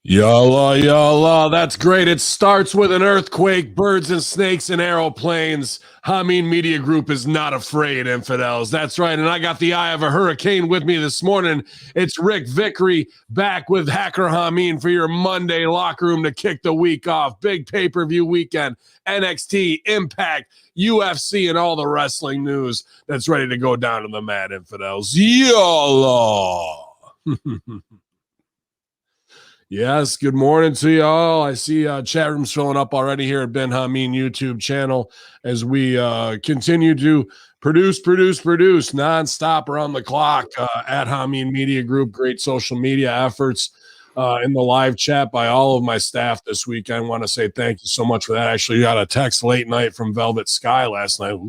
Yalla, yalla. That's great. It starts with an earthquake, birds and snakes and aeroplanes. Hamin Media Group is not afraid, infidels. That's right. And I got the eye of a hurricane with me this morning. It's Rick Vickery back with Hacker Hamin for your Monday locker room to kick the week off. Big pay-per-view weekend, NXT, Impact, UFC, and all the wrestling news that's ready to go down to the mat, infidels. Yalla. Yes, good morning to y'all. I see chat rooms filling up already here at Ben Hamin YouTube channel as we continue to produce nonstop around the clock at Hamin Media Group. Great social media efforts in the live chat by all of my staff this week. I want to say thank you so much for that. Actually, got a text late night from Velvet Sky last night.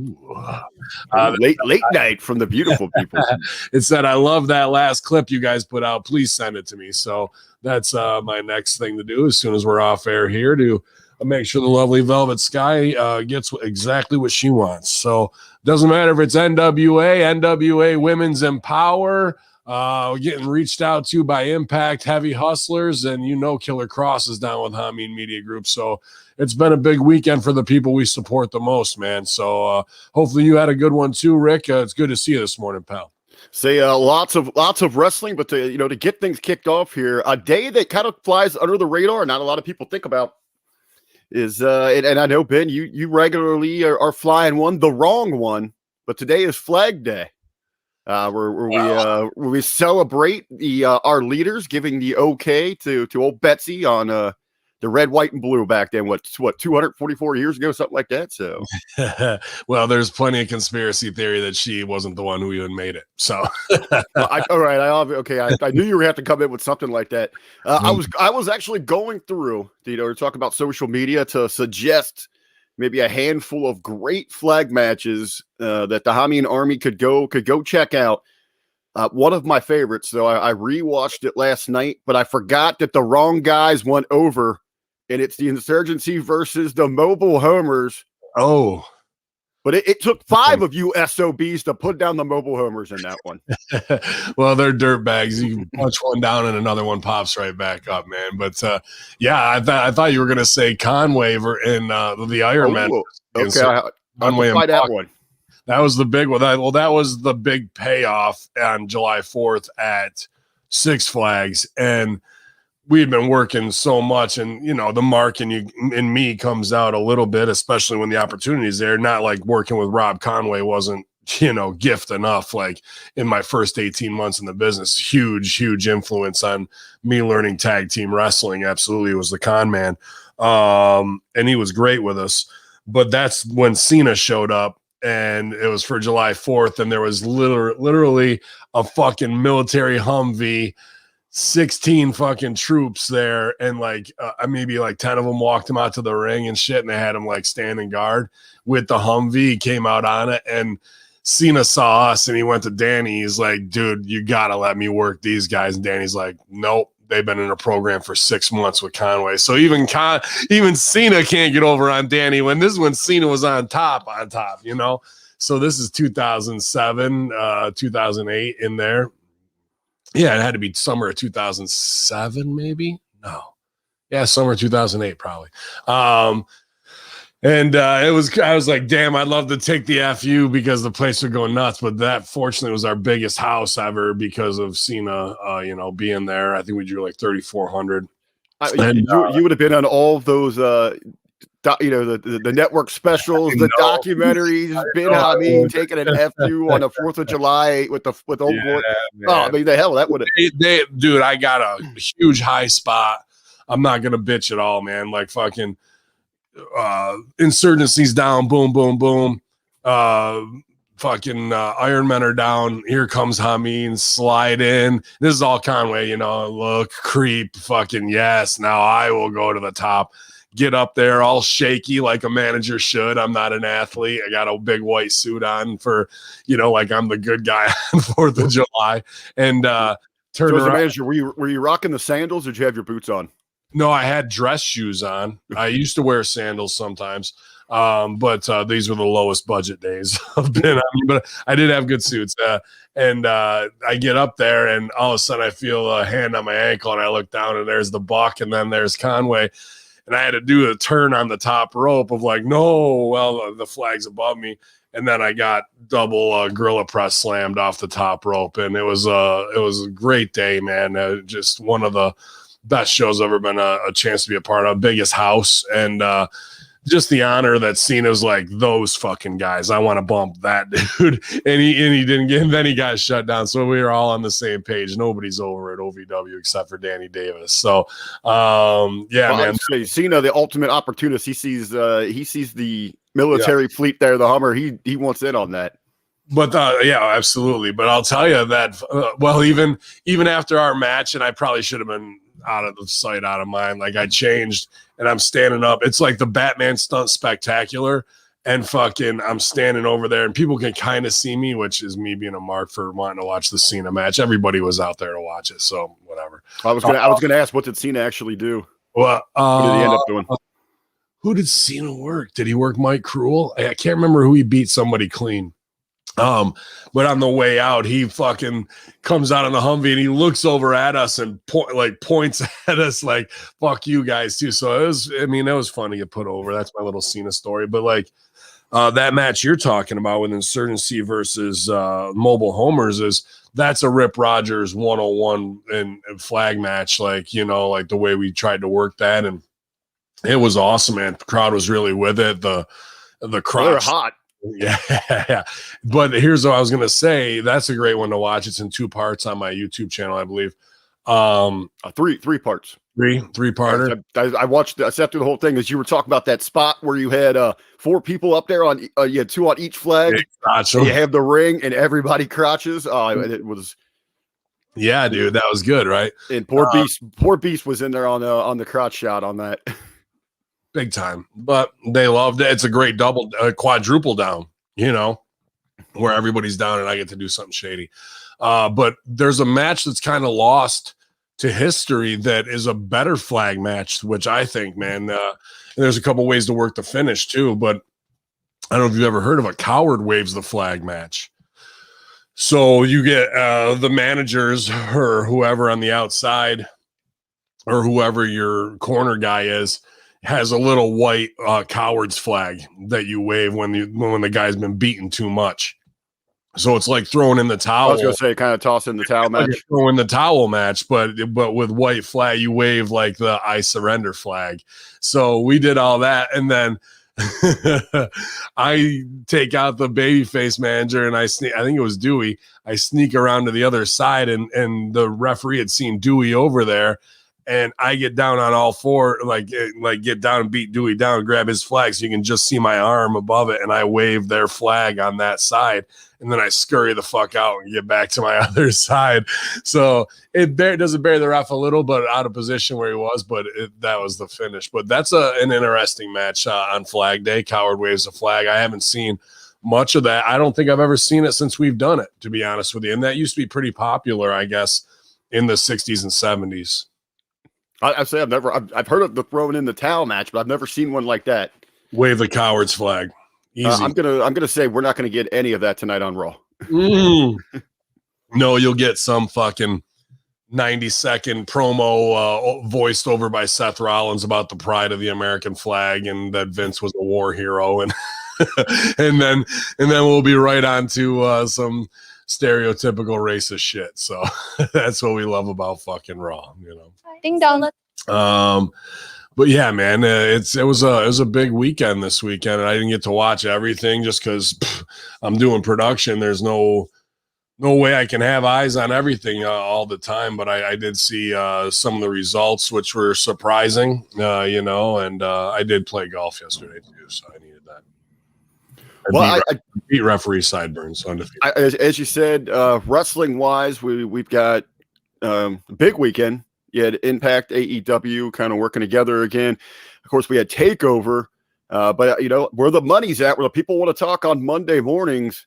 Late night from the beautiful people. It said, I love that last clip you guys put out. Please send it to me. So that's my next thing to do as soon as we're off air here to make sure the lovely Velvet Sky gets exactly what she wants. So doesn't matter if it's NWA Women's Empower, getting reached out to by Impact Heavy Hustlers, and Killer Kross is down with Hamin Media Group. So it's been a big weekend for the people we support the most, man. So hopefully you had a good one too, Rick. It's good to see you this morning, pal. Say lots of wrestling, but to get things kicked off here, a day that kind of flies under the radar, not a lot of people think about, is and I know, Ben, you regularly are flying the wrong one, but today is Flag Day, where we celebrate our leaders giving the okay to old Betsy on the red, white, and blue back then. What 244 years ago, something like that. So, well, there's plenty of conspiracy theory that she wasn't the one who even made it. So, all right, I knew you were have to come in with something like that. I was actually going through, to talk about social media to suggest maybe a handful of great flag matches that the Hamin Army could go check out. One of my favorites, though, I rewatched it last night, but I forgot that the wrong guys went over. And it's the Insurgency versus the Mobile Homers. Oh. But it took 5 of you SOBs to put down the Mobile Homers in that one. Well, they're dirt bags. You punch one down and another one pops right back up, man. But, I thought you were going to say Conway in the Iron Man. Okay, I'll try that one. That was the big one. That was the big payoff on July 4th at Six Flags. And we had been working so much, and the mark in me comes out a little bit, especially when the opportunity is there. Not like working with Rob Conway wasn't gift enough. Like in my first 18 months in the business, huge influence on me learning tag team wrestling. Absolutely, was the con man, and he was great with us. But that's when Cena showed up, and it was for July 4th, and there was literally a fucking military Humvee, 16 fucking troops there, and maybe 10 of them walked him out to the ring and shit, and they had him standing guard with the Humvee. He came out on it, and Cena saw us, and he went to Danny. He's like, dude, you gotta let me work these guys. And Danny's like, nope, they've been in a program for 6 months with Conway. So even Cena can't get over on Danny when Cena was on top. So this is 2007, 2008 in there. Yeah, it had to be summer of 2007, maybe. No, yeah, summer 2008, probably. I was like, damn, I'd love to take the FU because the place would go nuts. But that fortunately was our biggest house ever because of Cena, being there. I think we drew 3,400. You would have been on all of those, the network specials, the documentaries. Ben Hamin taking an FU on the 4th of July with old boy. Oh, I mean, the hell that would have. Dude, I got a huge high spot. I'm not gonna bitch at all, man. Like fucking Insurgency's down, boom, boom, boom. Fucking Iron Men are down. Here comes Hamin, slide in. This is all Conway, look, creep, fucking yes. Now I will go to the top. Get up there all shaky like a manager should. I'm not an athlete. I got a big white suit on for, like I'm the good guy on 4th of July. And turn around. As a manager, were you rocking the sandals or did you have your boots on? No, I had dress shoes on. I used to wear sandals sometimes. But these were the lowest budget days I've been on, but I did have good suits. And I get up there, and all of a sudden I feel a hand on my ankle, and I look down, and there's the Buck, and then there's Conway. And I had to do a turn on the top rope of like, no, well, the flag's above me. And then I got double gorilla press slammed off the top rope. And it was a great day, man. Just one of the best shows I've ever been a chance to be a part of. Biggest house. And just the honor that Cena's like, those fucking guys, I want to bump that dude. And he didn't get him. Then he got shut down. So we were all on the same page. Nobody's over at OVW except for Danny Davis. So man. Cena, the ultimate opportunist. He sees the military fleet there, the Hummer. He wants in on that. But absolutely. But I'll tell you that even after our match, and I probably should have been out of the sight, out of mind. Like I changed and I'm standing up. It's like the Batman stunt spectacular, and fucking I'm standing over there, and people can kind of see me, which is me being a mark for wanting to watch the Cena match. Everybody was out there to watch it, so whatever. I was gonna ask, what did Cena actually do? Well, what did he end up doing? Who did Cena work? Did he work Mike Cruel? I can't remember who he beat somebody clean. But on the way out, he fucking comes out on the Humvee and he looks over at us and points at us like, fuck you guys too. So it was fun to get put over. That's my little Cena story. But like, that match you're talking about with Insurgency versus Mobile Homers that's a Rip Rogers 101 and flag match. Like, like the way we tried to work that. And it was awesome, man. The crowd was really with it. The crowd. They're hot. Yeah. But here's what I was going to say. That's a great one to watch. It's in 2 parts on my YouTube channel, I believe. Three parts. Three-parter. I sat through the whole thing as you were talking about that spot where you had 4 people up there on you had 2 on each flag. You have the ring and everybody crotches. It was. Yeah, dude, that was good, right? And poor Beast was in there on the crotch shot on that. Big time, but they loved it. It's a great quadruple down, where everybody's down and I get to do something shady. But there's a match that's kind of lost to history that is a better flag match, which I think, man, and there's a couple ways to work the finish too, but I don't know if you've ever heard of a coward waves the flag match. So you get the managers or whoever on the outside or whoever your corner guy is, has a little white coward's flag that you wave when the guy's been beaten too much. So it's like throwing in the towel. I was going to say kind of toss in the towel match. Like throwing the towel match, but with white flag, you wave like the I surrender flag. So we did all that, and then I take out the babyface manager, and I think it was Dewey. I sneak around to the other side, and the referee had seen Dewey over there. And I get down on all 4, like get down and beat Dewey down and grab his flag so you can just see my arm above it. And I wave their flag on that side. And then I scurry the fuck out and get back to my other side. So it doesn't bear the ref a little, but out of position where he was. But that was the finish. But that's an interesting match on Flag Day. Coward waves a flag. I haven't seen much of that. I don't think I've ever seen it since we've done it, to be honest with you. And that used to be pretty popular, I guess, in the 60s and 70s. I've heard of the throwing in the towel match, but I've never seen one like that. Wave the coward's flag. Easy. I'm gonna say we're not gonna get any of that tonight on Raw. No, you'll get some fucking 90-second promo voiced over by Seth Rollins about the pride of the American flag and that Vince was a war hero, and and then we'll be right on to some stereotypical racist shit. So that's what we love about fucking Raw, Ding dong. But yeah, man, it was a big weekend this weekend, and I didn't get to watch everything just because I'm doing production. There's no way I can have eyes on everything all the time. But I did see some of the results, which were surprising, and I did play golf yesterday too, so I needed that. I beat referee sideburns, so undefeated. As you said, wrestling wise, we've got a big weekend. You had Impact, AEW kind of working together again. Of course, we had TakeOver, but where the money's at, where the people want to talk on Monday mornings.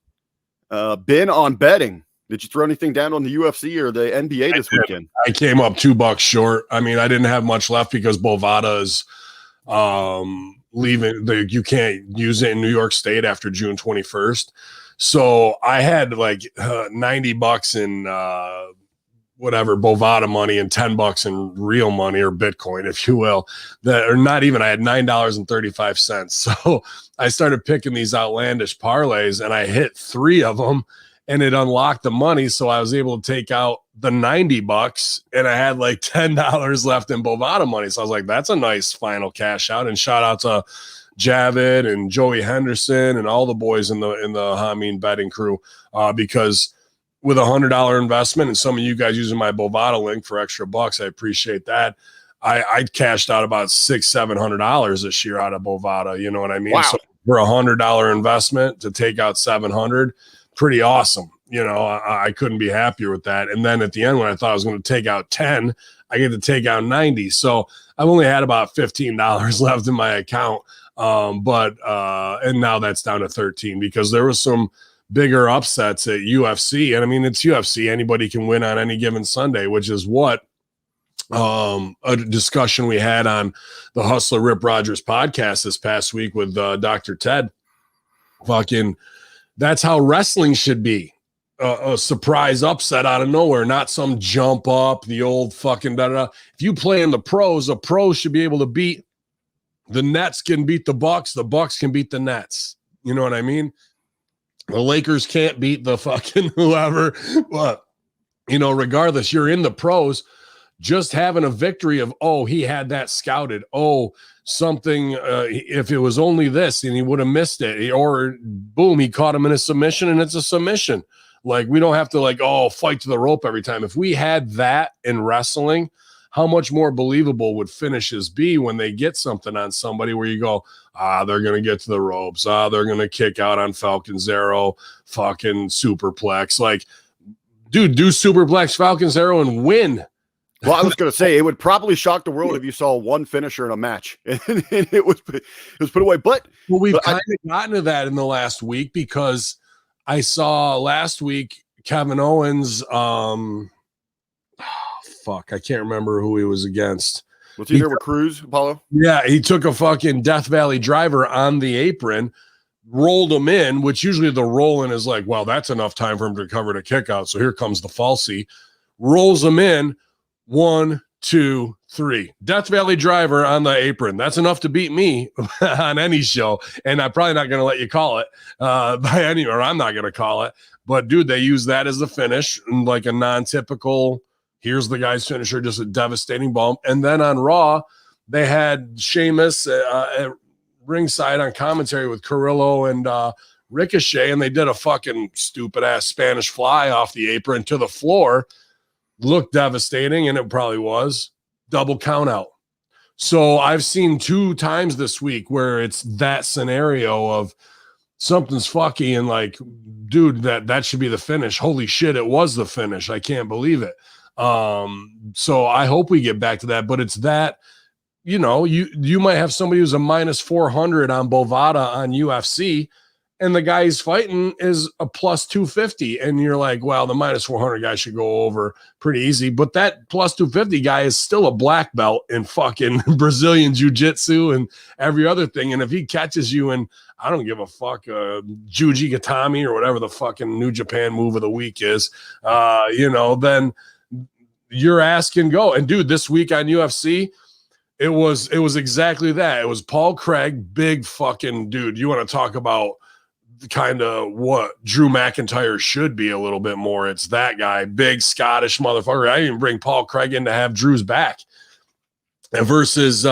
Ben, on betting, did you throw anything down on the UFC or the NBA this weekend? I came up $2 short. I mean, I didn't have much left because Bovada's you can't use it in New York State after June 21st. So I had like $90 in whatever Bovada money and $10 in real money or Bitcoin, if you will, that or not even. I had $9.35. So I started picking these outlandish parlays, and I hit 3 of them, and it unlocked the money. So I was able to take out the $90, and I had like $10 left in Bovada money. So I was like, that's a nice final cash out. And shout out to Javid and Joey Henderson and all the boys in the Hamin betting crew, because with $100 investment and some of you guys using my Bovada link for extra bucks, I appreciate that. I cashed out about $600-700 this year out of Bovada. You know what I mean? Wow. So for $100 investment to take out 700, pretty awesome. You know, I couldn't be happier with that. And then at the end, when I thought I was going to take out 10, I get to take out 90. So I've only had about $15 left in my account. And now that's down to 13 because there was some bigger upsets at UFC. And I mean, it's UFC. Anybody can win on any given Sunday, which is what a discussion we had on the Hustler Rip Rogers podcast this past week with Dr. Ted. Fucking, that's how wrestling should be. A surprise upset out of nowhere, not some jump up, the old fucking da-da. If you play in the pros, a pro should be able to beat the Nets can beat the Bucks can beat the Nets. You know what I mean? The Lakers can't beat the fucking whoever. But, you know, regardless, you're in the pros, just having a victory of, oh, he had that scouted. Oh, something, if it was only this and he would have missed it, or boom, he caught him in a submission and it's a submission. Like, we don't have to like, oh, fight to the rope every time. If we had that in wrestling, how much more believable would finishes be when they get something on somebody where you go, they're going to get to the ropes. They're going to kick out on Falcon Zero, fucking superplex. Like, dude, do superplex Falcon Zero and win. Well, I was going to say, it would probably shock the world if you saw one finisher in a match and it was put away. But we've kind of gotten to that in the last week because I saw last week Kevin Owens, I can't remember who he was against. Was he there with Cruz, Apollo? Yeah, he took a fucking Death Valley driver on the apron, rolled him in, which usually the roll-in is like, well, that's enough time for him to cover the kick out. So here comes the falsie. Rolls him in. 1, 2, 3. Death Valley driver on the apron. That's enough to beat me on any show. And I'm probably not going to let you call it by any, or I'm not going to call it. But, dude, they use that as the finish, like a non-typical, here's the guy's finisher, just a devastating bump. And then on Raw, they had Sheamus at ringside on commentary with Carrillo and Ricochet, and they did a fucking stupid-ass Spanish fly off the apron to the floor. Looked devastating, and it probably was. Double count out. So I've seen 2 times this week where it's that scenario of something's fucky and like, dude, that should be the finish. Holy shit, it was the finish. I can't believe it. So I hope we get back to that, but it's that, you know, you might have somebody who's a minus 400 on Bovada on UFC, and the guy he's fighting is a plus 250. And you're like, well, the minus 400 guy should go over pretty easy. But that plus 250 guy is still a black belt in fucking Brazilian jiu-jitsu and every other thing. And if he catches you in, I don't give a fuck, Juji Gatami or whatever the fucking New Japan move of the week is, then your ass can go. And dude, this week on UFC, it was exactly that. It was Paul Craig, big fucking dude. You want to talk about kind of what Drew McIntyre should be a little bit more. It's that guy, big Scottish motherfucker. I even bring Paul Craig in to have Drew's back. And versus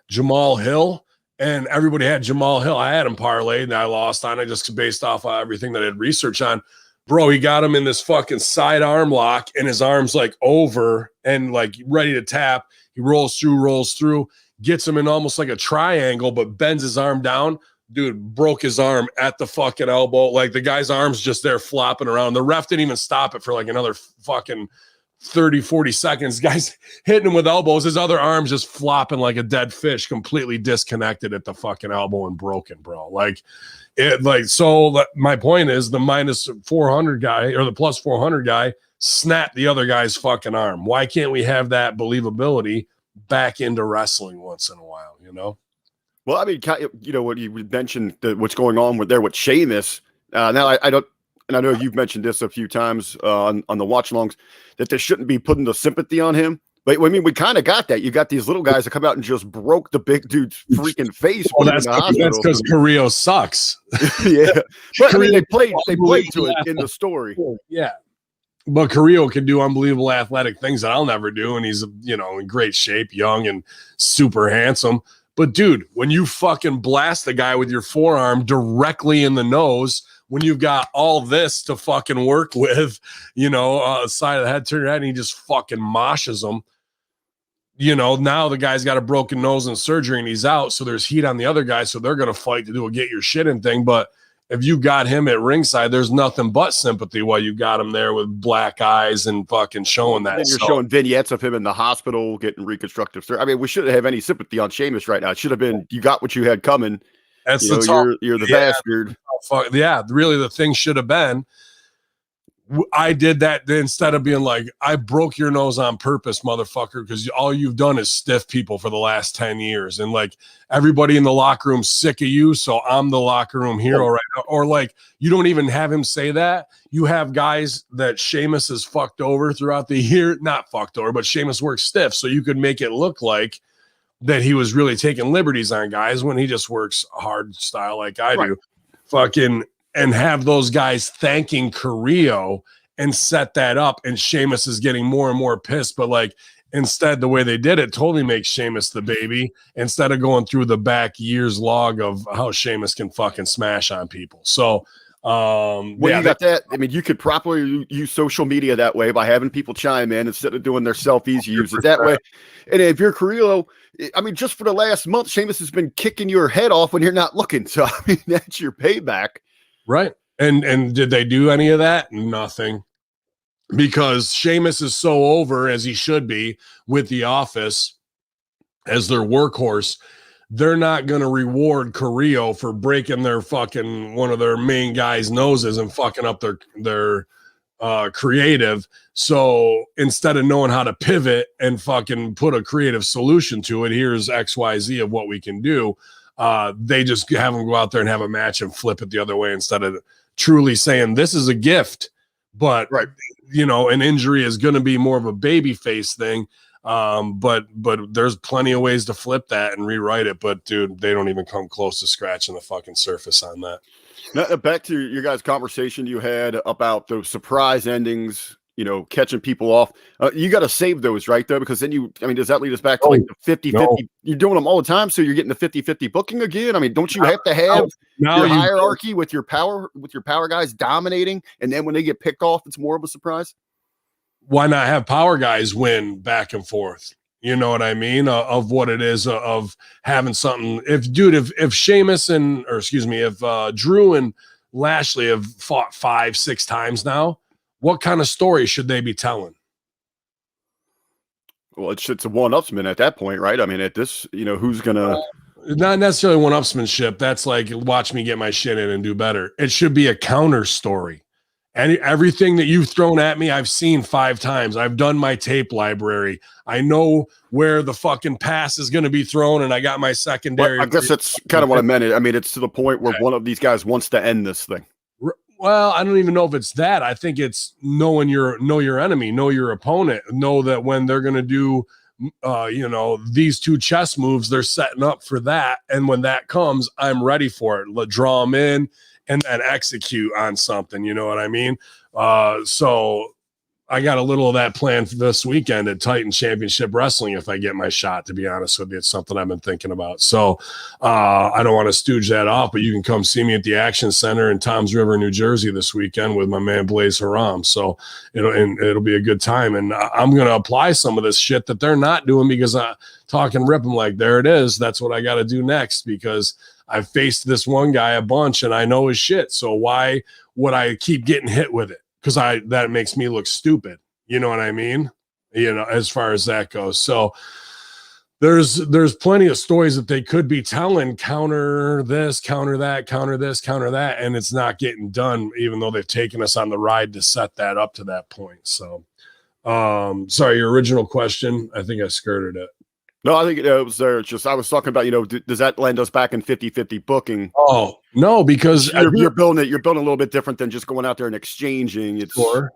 Jamal Hill, and everybody had Jamal Hill. I had him parlayed and I lost on it just based off of everything that I had research on. Bro, he got him in this fucking side arm lock and his arm's like over and like ready to tap. He rolls through, gets him in almost like a triangle, but bends his arm down. Dude, broke his arm at the fucking elbow. Like the guy's arm's just there flopping around. The ref didn't even stop it for like another fucking 30, 40 seconds. Guy's hitting him with elbows. His other arm's just flopping like a dead fish, completely disconnected at the fucking elbow and broken, bro. So my point is the minus 400 guy or the plus 400 guy snapped the other guy's fucking arm. Why can't we have that believability back into wrestling once in a while, you know? Well, I mean, what you mentioned, what's going on with Sheamus. Now, I don't, and I know you've mentioned this a few times on the watch-alongs, that they shouldn't be putting the sympathy on him. But I mean, we kind of got that. You got these little guys that come out and just broke the big dude's freaking face. Well, that's because Carrillo sucks. Yeah, but I mean, they played to it in the story. Yeah, but Carrillo can do unbelievable athletic things that I'll never do, and he's in great shape, young and super handsome. But dude, when you fucking blast the guy with your forearm directly in the nose, when you've got all this to fucking work with, side of the head, turn your head, and he just fucking moshes him. Now the guy's got a broken nose and surgery and he's out. So there's heat on the other guy. So they're going to fight to do a get your shit in thing. But if you got him at ringside, there's nothing but sympathy while you got him there with black eyes and fucking showing that. And you're showing vignettes of him in the hospital getting reconstructive surgery. I mean, we shouldn't have any sympathy on Sheamus right now. It should have been, you got what you had coming. That's you're the bastard. Yeah, really the thing should have been, I did that instead of being like, I broke your nose on purpose, motherfucker, because all you've done is stiff people for the last 10 years. And like everybody in the locker room's sick of you. So I'm the locker room hero right now. Or like, you don't even have him say that. You have guys that Sheamus has fucked over throughout the year. Not fucked over, but Sheamus works stiff. So you could make it look like that he was really taking liberties on guys when he just works hard style like I do. Fucking, and have those guys thanking Carrillo and set that up. And Sheamus is getting more and more pissed. But like, instead, the way they did it totally makes Sheamus the baby instead of going through the back years log of how Sheamus can fucking smash on people. So, you got that. I mean, you could properly use social media that way by having people chime in instead of doing their selfies. You use it that way. And if you're Carrillo, I mean, just for the last month, Sheamus has been kicking your head off when you're not looking. So, I mean, that's your payback. Right. And did they do any of that? Nothing. Because Sheamus is so over, as he should be, with The Office as their workhorse. They're not going to reward Carrillo for breaking their fucking one of their main guys' noses and fucking up their creative. So instead of knowing how to pivot and fucking put a creative solution to it, here's XYZ of what we can do. They just have them go out there and have a match and flip it the other way instead of truly saying this is a gift. But an injury is going to be more of a baby face thing. But there's plenty of ways to flip that and rewrite it. But dude, they don't even come close to scratching the fucking surface on that. Now, back to your guys' conversation you had about those surprise endings, catching people off. You got to save those, right, though? Because then does that lead us back to like the 50-50? No. You're doing them all the time, so you're getting the 50-50 booking again? I mean, don't you have to have your hierarchy with your power guys dominating, and then when they get picked off, it's more of a surprise? Why not have power guys win back and forth? You know what I mean? Of what it is of having something. If Sheamus if Drew and Lashley have fought 5-6 times now, what kind of story should they be telling? Well, it's a one-upsman at that point, right? I mean, at this, who's gonna not necessarily one-upsmanship. That's like, watch me get my shit in and do better. It should be a counter story. And everything that you've thrown at me, I've seen 5 times. I've done my tape library. I know where the fucking pass is going to be thrown, and I got my secondary. Well, I guess that's kind of what I meant. I mean, it's to the point where one of these guys wants to end this thing. Well, I don't even know if it's that. I think it's know your enemy, know your opponent, know that when they're going to do, these 2 chess moves, they're setting up for that. And when that comes, I'm ready for it. Let draw them in and then execute on something. You know what I mean? So I got a little of that planned for this weekend at Titan Championship Wrestling. If I get my shot, to be honest with you, it's something I've been thinking about. So I don't want to stooge that off, but you can come see me at the Action Center in Toms River, New Jersey this weekend with my man Blaze Haram. So it'll be a good time. And I'm going to apply some of this shit that they're not doing because I talk and rip them like, there it is. That's what I got to do next, because I've faced this one guy a bunch and I know his shit. So why would I keep getting hit with it? Because that makes me look stupid. You know what I mean? As far as that goes. So there's plenty of stories that they could be telling, counter this, counter that, counter this, counter that, and it's not getting done, even though they've taken us on the ride to set that up to that point. So sorry, your original question, I think I skirted it. No, I think it was there. It's just I was talking about, does that land us back in 50-50 booking? Oh, no, because You're building a little bit different than just going out there and exchanging. It's sure.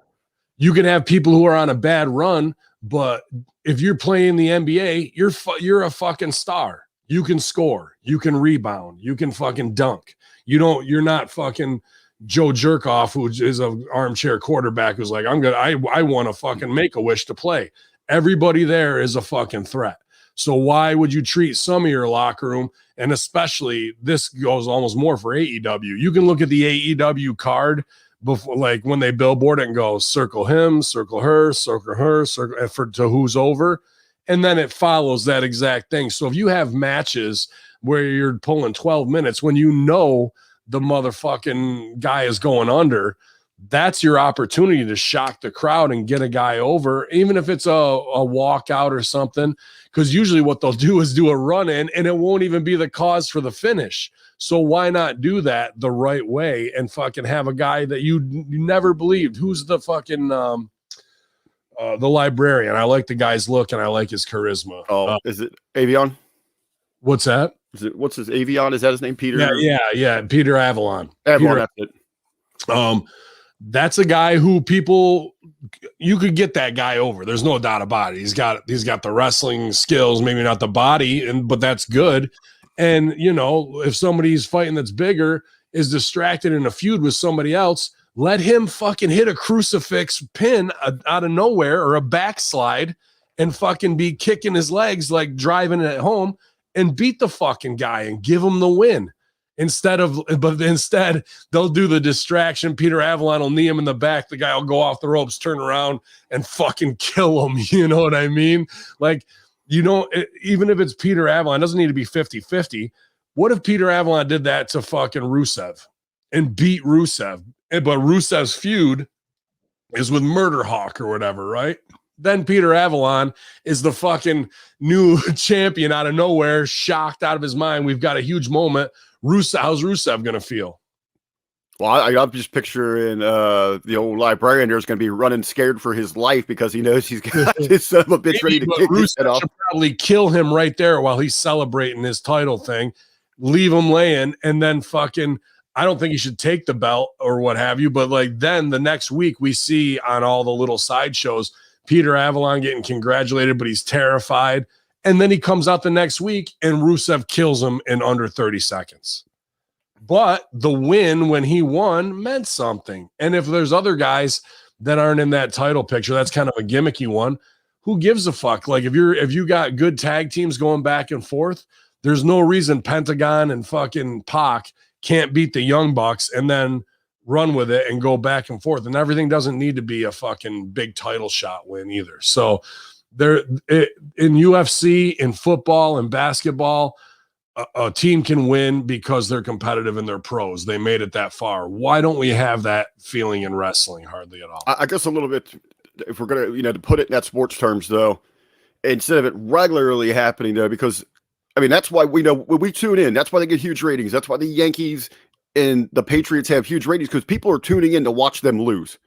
You can have people who are on a bad run, but if you're playing the NBA, you're a fucking star. You can score, you can rebound, you can fucking dunk. You're not fucking Joe Jerkoff, who is an armchair quarterback who's like, I want to fucking make a wish to play. Everybody there is a fucking threat. So why would you treat some of your locker room, and especially this goes almost more for AEW. You can look at the AEW card before, like when they billboard it and go circle him, circle her, circle to who's over, and then it follows that exact thing. So if you have matches where you're pulling 12 minutes when you know the motherfucking guy is going under, that's your opportunity to shock the crowd and get a guy over, even if it's a walkout or something, because usually what they'll do is do a run in and it won't even be the cause for the finish. So why not do that the right way and fucking have a guy that you never believed? Who's the fucking the librarian? I like the guy's look and I like his charisma. Oh, is it Avion? What's that? What's his Avion? Is that his name? Peter? Yeah. Peter Avalon. Avalon, that's it. That's a guy who you could get that guy over. There's no doubt about it. He's got the wrestling skills, maybe not the body, but that's good. And if somebody's fighting that's bigger is distracted in a feud with somebody else, let him fucking hit a crucifix pin out of nowhere or a backslide and fucking be kicking his legs like driving it home and beat the fucking guy and give him the win. Instead they'll do the distraction. Peter Avalon will knee him in the back. The guy will go off the ropes, turn around and fucking kill him. You know what I mean? Like, even if it's Peter Avalon, it doesn't need to be 50-50. What if Peter Avalon did that to fucking Rusev and beat Rusev? But Rusev's feud is with Murder Hawk or whatever, right? Then Peter Avalon is the fucking new champion out of nowhere, shocked out of his mind. We've got a huge moment. How's Rusev going to feel? Well, I'm just picturing the old librarian there is going to be running scared for his life because he knows he's got his son of a bitch ready to kick his head off. Probably kill him right there while he's celebrating his title thing, leave him laying, and then fucking, I don't think he should take the belt or what have you, but like then the next week we see on all the little sideshows Peter Avalon getting congratulated, but he's terrified. And then he comes out the next week and Rusev kills him in under 30 seconds. But the win when he won meant something. And if there's other guys that aren't in that title picture, that's kind of a gimmicky one. Who gives a fuck? Like if you got good tag teams going back and forth, there's no reason Pentagon and fucking Pac can't beat the Young Bucks and then run with it and go back and forth. And everything doesn't need to be a fucking big title shot win either. So in UFC, in football, and basketball, a team can win because they're competitive and they're pros. They made it that far. Why don't we have that feeling in wrestling? Hardly at all. I guess a little bit, if we're going to, to put it in that sports terms, though, instead of it regularly happening, though, because, I mean, that's why we know when we tune in, that's why they get huge ratings. That's why the Yankees and the Patriots have huge ratings, because people are tuning in to watch them lose.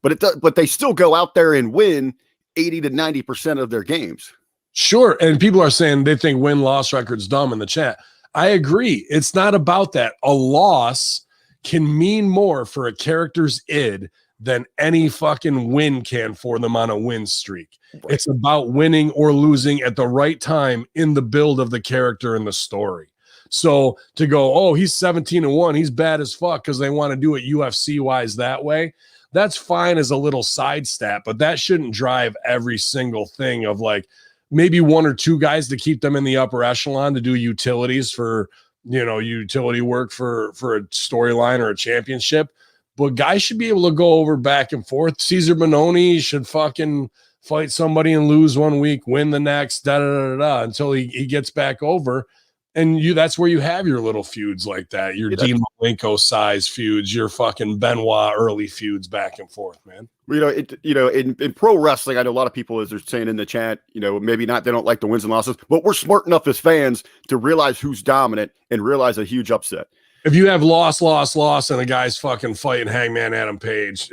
But they still go out there and win 80 to 90% of their games. Sure. And people are saying they think win-loss record's dumb in the chat. I agree. It's not about that. A loss can mean more for a character's id than any fucking win can for them on a win streak. Right. It's about winning or losing at the right time in the build of the character and the story. So to go, oh, he's 17-1, he's bad as fuck because they want to do it UFC-wise that way, that's fine as a little side stat, but that shouldn't drive every single thing of like, maybe one or two guys to keep them in the upper echelon to do utilities for, utility work for a storyline or a championship. But guys should be able to go over back and forth. Cesar Bononi should fucking fight somebody and lose one week, win the next, until he gets back over. And that's where you have your little feuds like that. Your Dean Malenko size feuds, your fucking Benoit early feuds back and forth, man. In pro wrestling, I know a lot of people, as they're saying in the chat, maybe not, they don't like the wins and losses, but we're smart enough as fans to realize who's dominant and realize a huge upset. If you have loss, and a guy's fucking fighting Hangman Adam Page,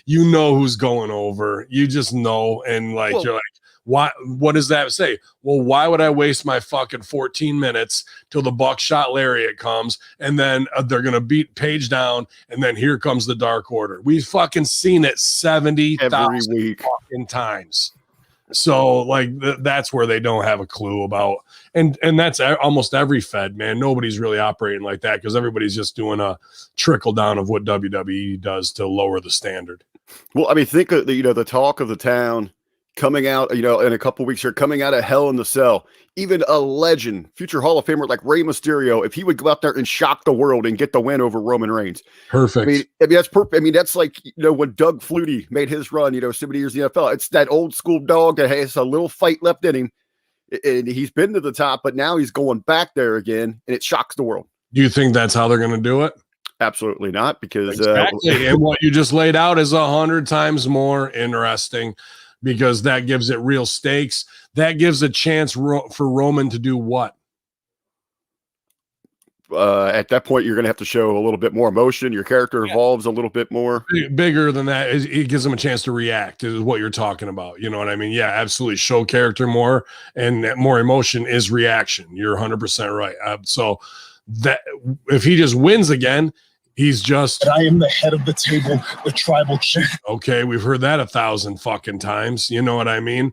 you know who's going over. You just know. And you're like, What does that say? Well, why would I waste my fucking 14 minutes till the buckshot lariat comes, and then they're gonna beat Page down, and then here comes the Dark Order. We've fucking seen it 70,000 fucking times. So like that's where they don't have a clue about, and that's almost every Fed, man. Nobody's really operating like that because everybody's just doing a trickle down of what WWE does to lower the standard. Well, I mean, think of the talk of the town coming out, in a couple weeks here, coming out of Hell in the Cell. Even a legend, future Hall of Famer like Rey Mysterio, if he would go out there and shock the world and get the win over Roman Reigns. Perfect. I mean that's perfect. I mean, that's like, when Doug Flutie made his run, 70 years in the NFL. It's that old school dog that has a little fight left in him. And he's been to the top, but now he's going back there again, and it shocks the world. Do you think that's how they're going to do it? Absolutely not, because exactly. And what you just laid out is 100 times more interesting, because that gives it real stakes. That gives a chance for Roman to do what? At that point, you're going to have to show a little bit more emotion. Your character evolves a little bit more. Bigger than that, it gives them a chance to react, is what you're talking about. You know what I mean? Yeah, absolutely. Show character more, and more emotion is reaction. You're 100% right. So that if he just wins again, he's just. And I am the head of the table, the tribal chief. Okay, we've heard that 1,000 fucking times. You know what I mean?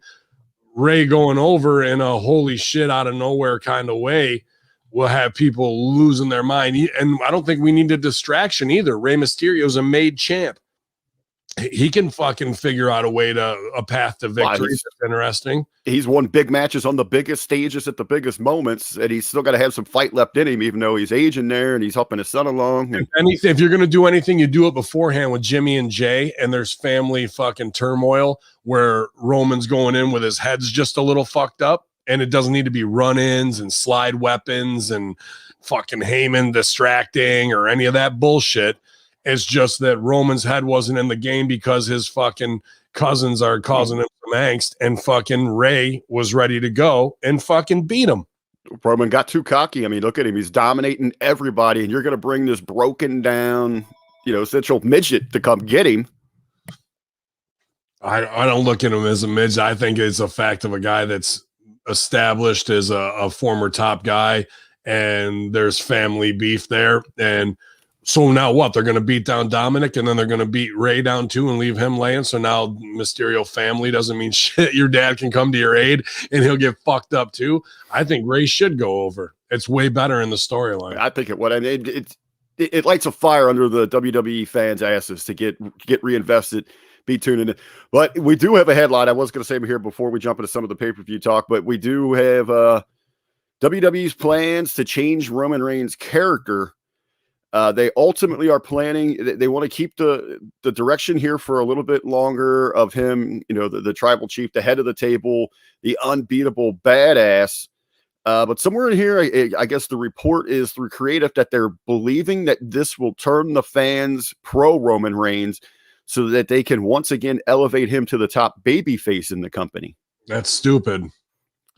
Ray going over in a holy shit out of nowhere kind of way will have people losing their mind. And I don't think we need a distraction either. Rey Mysterio's a made champ. He can fucking figure out a path to victory. That's interesting. He's won big matches on the biggest stages at the biggest moments, and he's still got to have some fight left in him, even though he's aging there and he's helping his son along. If you're going to do anything, you do it beforehand with Jimmy and Jay, and there's family fucking turmoil where Roman's going in with his head's just a little fucked up, and it doesn't need to be run-ins and slide weapons and fucking Hamin distracting or any of that bullshit. It's just that Roman's head wasn't in the game because his fucking cousins are causing him some angst, and fucking Ray was ready to go and fucking beat him. Roman got too cocky. I mean, look at him. He's dominating everybody, and you're going to bring this broken down, central midget to come get him. I don't look at him as a midget. I think it's a fact of a guy that's established as a former top guy, and there's family beef there. And so now what? They're going to beat down Dominic, and then they're going to beat Ray down too and leave him laying. So now Mysterio family doesn't mean shit. Your dad can come to your aid and he'll get fucked up too. I think Ray should go over. It's way better in the storyline. I think it would. I mean, it lights a fire under the WWE fans' asses to get reinvested, be tuning in. But we do have a headline. I was going to say here before we jump into some of the pay-per-view talk, but we do have WWE's plans to change Roman Reigns' character. They ultimately are planning. They want to keep the direction here for a little bit longer of him, the tribal chief, the head of the table, the unbeatable badass. But somewhere in here, I guess the report is through creative that they're believing that this will turn the fans pro Roman Reigns so that they can once again elevate him to the top babyface in the company. That's stupid.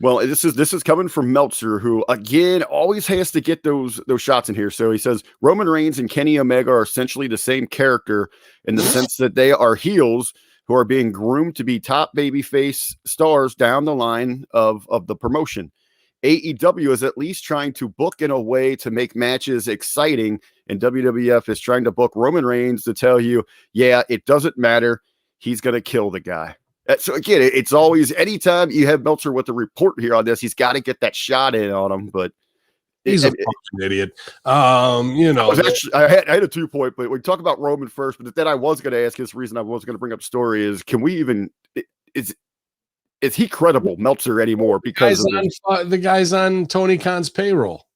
Well, this is coming from Meltzer, who again always has to get those shots in here. So he says Roman Reigns and Kenny Omega are essentially the same character in the sense that they are heels who are being groomed to be top babyface stars down the line of the promotion. AEW is at least trying to book in a way to make matches exciting, and WWF is trying to book Roman Reigns to tell you, yeah, it doesn't matter. He's going to kill the guy. So again, it's always, anytime you have Meltzer with a report here on this, he's got to get that shot in on him. But he's a fucking idiot. I had a 2-point, but we talk about Roman first. But then I was going to ask this reason I was going to bring up the story is, can we even is he credible, Meltzer, anymore? Because the guy's on Tony Khan's payroll.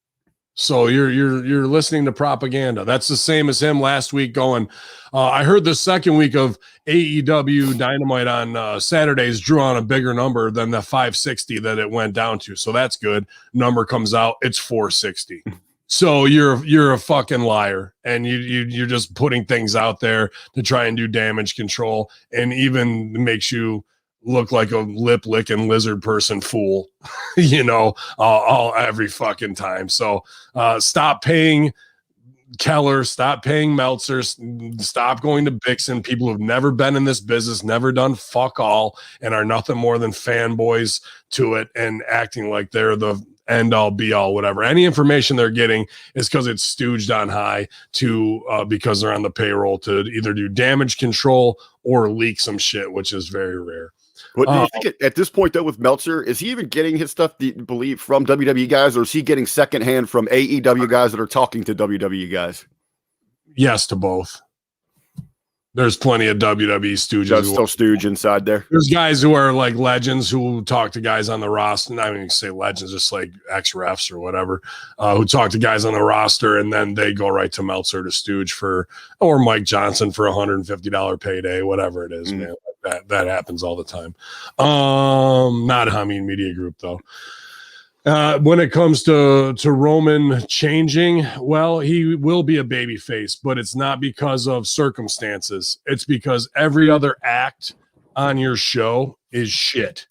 So you're listening to propaganda. That's the same as him last week going, I heard the second week of AEW Dynamite on Saturdays drew on a bigger number than the 560 that it went down to. So that's good. Number comes out, it's 460. So you're a fucking liar, and you're just putting things out there to try and do damage control, and even makes you look like a lip licking lizard person fool, all every fucking time. So stop paying Keller, stop paying Meltzer, stop going to Bixen. People who've never been in this business, never done fuck all, and are nothing more than fanboys to it and acting like they're the end all be all, whatever. Any information they're getting is because it's stooged on high because they're on the payroll to either do damage control or leak some shit, which is very rare. What do you think at this point, though, with Meltzer, is he even getting his stuff, do you believe, from WWE guys, or is he getting secondhand from AEW guys that are talking to WWE guys? Yes to both. There's plenty of WWE stooges. That's still stooge inside there. There's guys who are like legends who talk to guys on the roster. And I mean, say legends, just like ex-refs or whatever, who talk to guys on the roster, and then they go right to Meltzer to stooge or Mike Johnson for $150 payday, whatever it is, man. That happens all the time. Not Hamin Media Group, though. When it comes to Roman changing, well, he will be a babyface, but it's not because of circumstances. It's because every other act on your show is shit.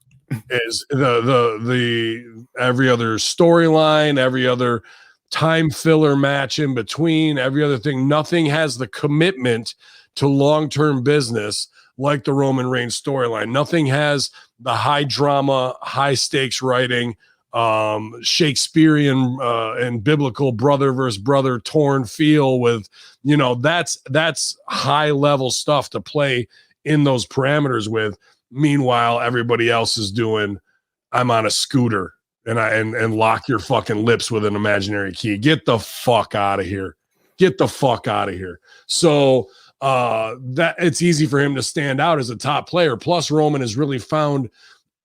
Is the every other storyline, every other time filler match in between, every other thing. Nothing has the commitment to long-term business like the Roman Reigns storyline. Nothing has the high drama, high stakes writing, Shakespearean and biblical brother versus brother torn feel with, that's high level stuff to play in those parameters with. Meanwhile, everybody else is doing, I'm on a scooter and lock your fucking lips with an imaginary key. Get the fuck out of here. Get the fuck out of here. So that it's easy for him to stand out as a top player. Plus, Roman has really found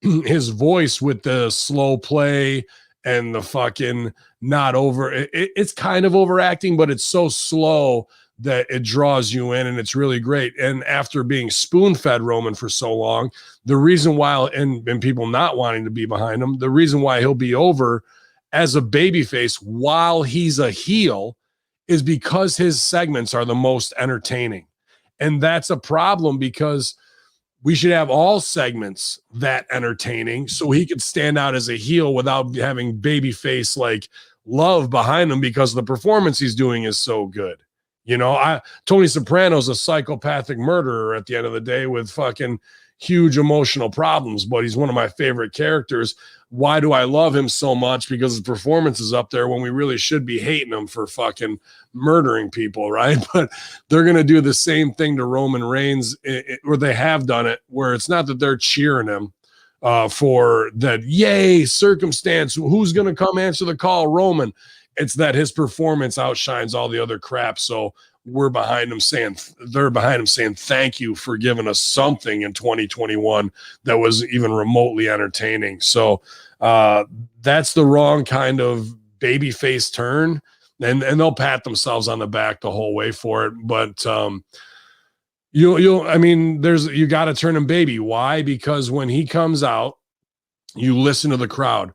his voice with the slow play and the fucking not over. It's kind of overacting, but it's so slow that it draws you in, and it's really great. And after being spoon-fed Roman for so long, the reason why, and people not wanting to be behind him, the reason why he'll be over as a babyface while he's a heel is because his segments are the most entertaining. And that's a problem, because we should have all segments that entertaining so he could stand out as a heel without having babyface like love behind him, because the performance he's doing is so good. Tony Soprano's a psychopathic murderer at the end of the day with fucking huge emotional problems, but he's one of my favorite characters. Why do I love him so much? Because his performance is up there when we really should be hating him for fucking murdering people, right? But they're going to do the same thing to Roman Reigns, or they have done it, where it's not that they're cheering him for that, yay, circumstance, who's going to come answer the call, Roman. It's that his performance outshines all the other crap. So they're behind him saying thank you for giving us something in 2021 that was even remotely entertaining. So that's the wrong kind of babyface turn, and they'll pat themselves on the back the whole way for it. But you got to turn him baby. Why? Because when he comes out, you listen to the crowd.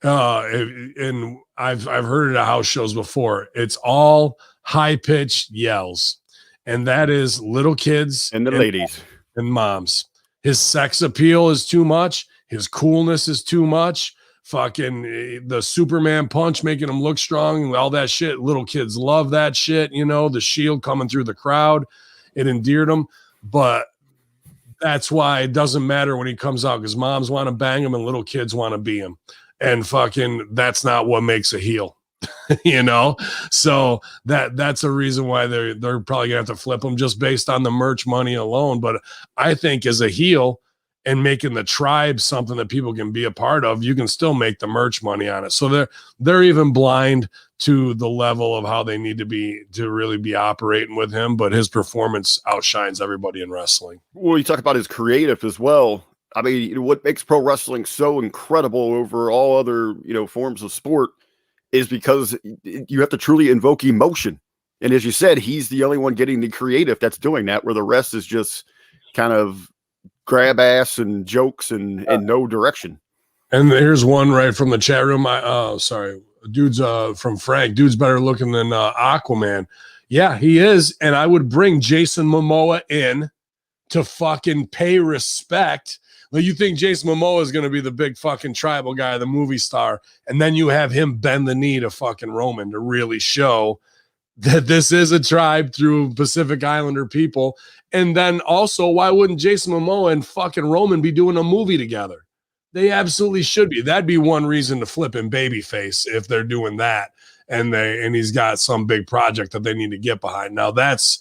And I've heard it at house shows before. It's all high-pitched yells, and that is little kids and the ladies and moms. His sex appeal is too much. His coolness is too much. Fucking the Superman punch making him look strong and all that shit. Little kids love that shit. The shield coming through the crowd. It endeared him, but that's why it doesn't matter when he comes out, because moms want to bang him and little kids want to be him. And fucking that's not what makes a heel, So that's a reason why they're probably gonna have to flip him just based on the merch money alone. But I think as a heel and making the tribe something that people can be a part of, you can still make the merch money on it. So they're even blind to the level of how they need to be to really be operating with him. But his performance outshines everybody in wrestling. Well, you talk about his creative as well. I mean, what makes pro wrestling so incredible over all other, forms of sport is because you have to truly invoke emotion. And as you said, he's the only one getting the creative that's doing that, where the rest is just kind of grab ass and jokes and no direction. And here's one right from the chat room. Dude's from Frank. Dude's better looking than Aquaman. Yeah, he is. And I would bring Jason Momoa in to fucking pay respect. Like, you think Jason Momoa is going to be the big fucking tribal guy, the movie star, and then you have him bend the knee to fucking Roman to really show that this is a tribe through Pacific Islander people. And then also, why wouldn't Jason Momoa and fucking Roman be doing a movie together? They absolutely should be. That'd be one reason to flip him babyface if they're doing that. And he's got some big project that they need to get behind. Now that's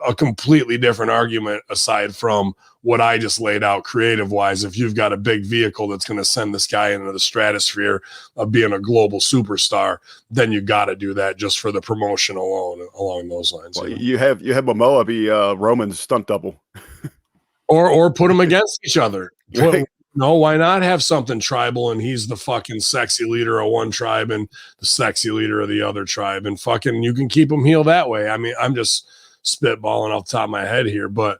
a completely different argument aside from what I just laid out creative wise. If you've got a big vehicle that's going to send this guy into the stratosphere of being a global superstar, then you got to do that just for the promotion alone, along those lines. Well, you have Momoa be Roman's stunt double, or put them against each other. No, why not have something tribal and he's the fucking sexy leader of one tribe and the sexy leader of the other tribe, and fucking you can keep them heel that way. I mean, I'm just spitballing off the top of my head here, but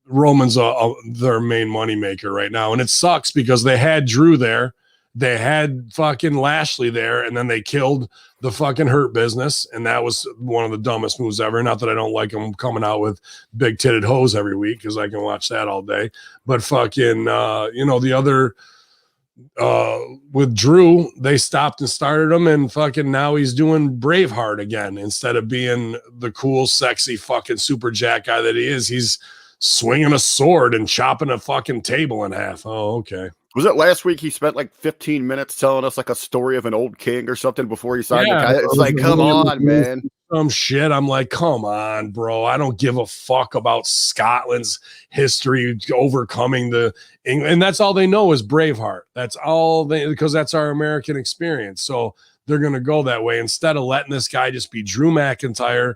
Roman's their main moneymaker right now. And it sucks because they had Drew there, they had fucking Lashley there, and then they killed the fucking Hurt Business, and that was one of the dumbest moves ever. Not that I don't like them coming out with big titted hoes every week, because I can watch that all day. But fucking the other with Drew, they stopped and started him, and fucking now he's doing Braveheart again instead of being the cool, sexy fucking super jack guy that he is. He's swinging a sword and chopping a fucking table in half. Oh, okay. Was it last week he spent like 15 minutes telling us like a story of an old king or something before he signed the guy? It's like, come on, man. Some shit. I'm like, come on, bro. I don't give a fuck about Scotland's history overcoming the England. And that's all they know is Braveheart. That's all because that's our American experience. So they're going to go that way instead of letting this guy just be Drew McIntyre,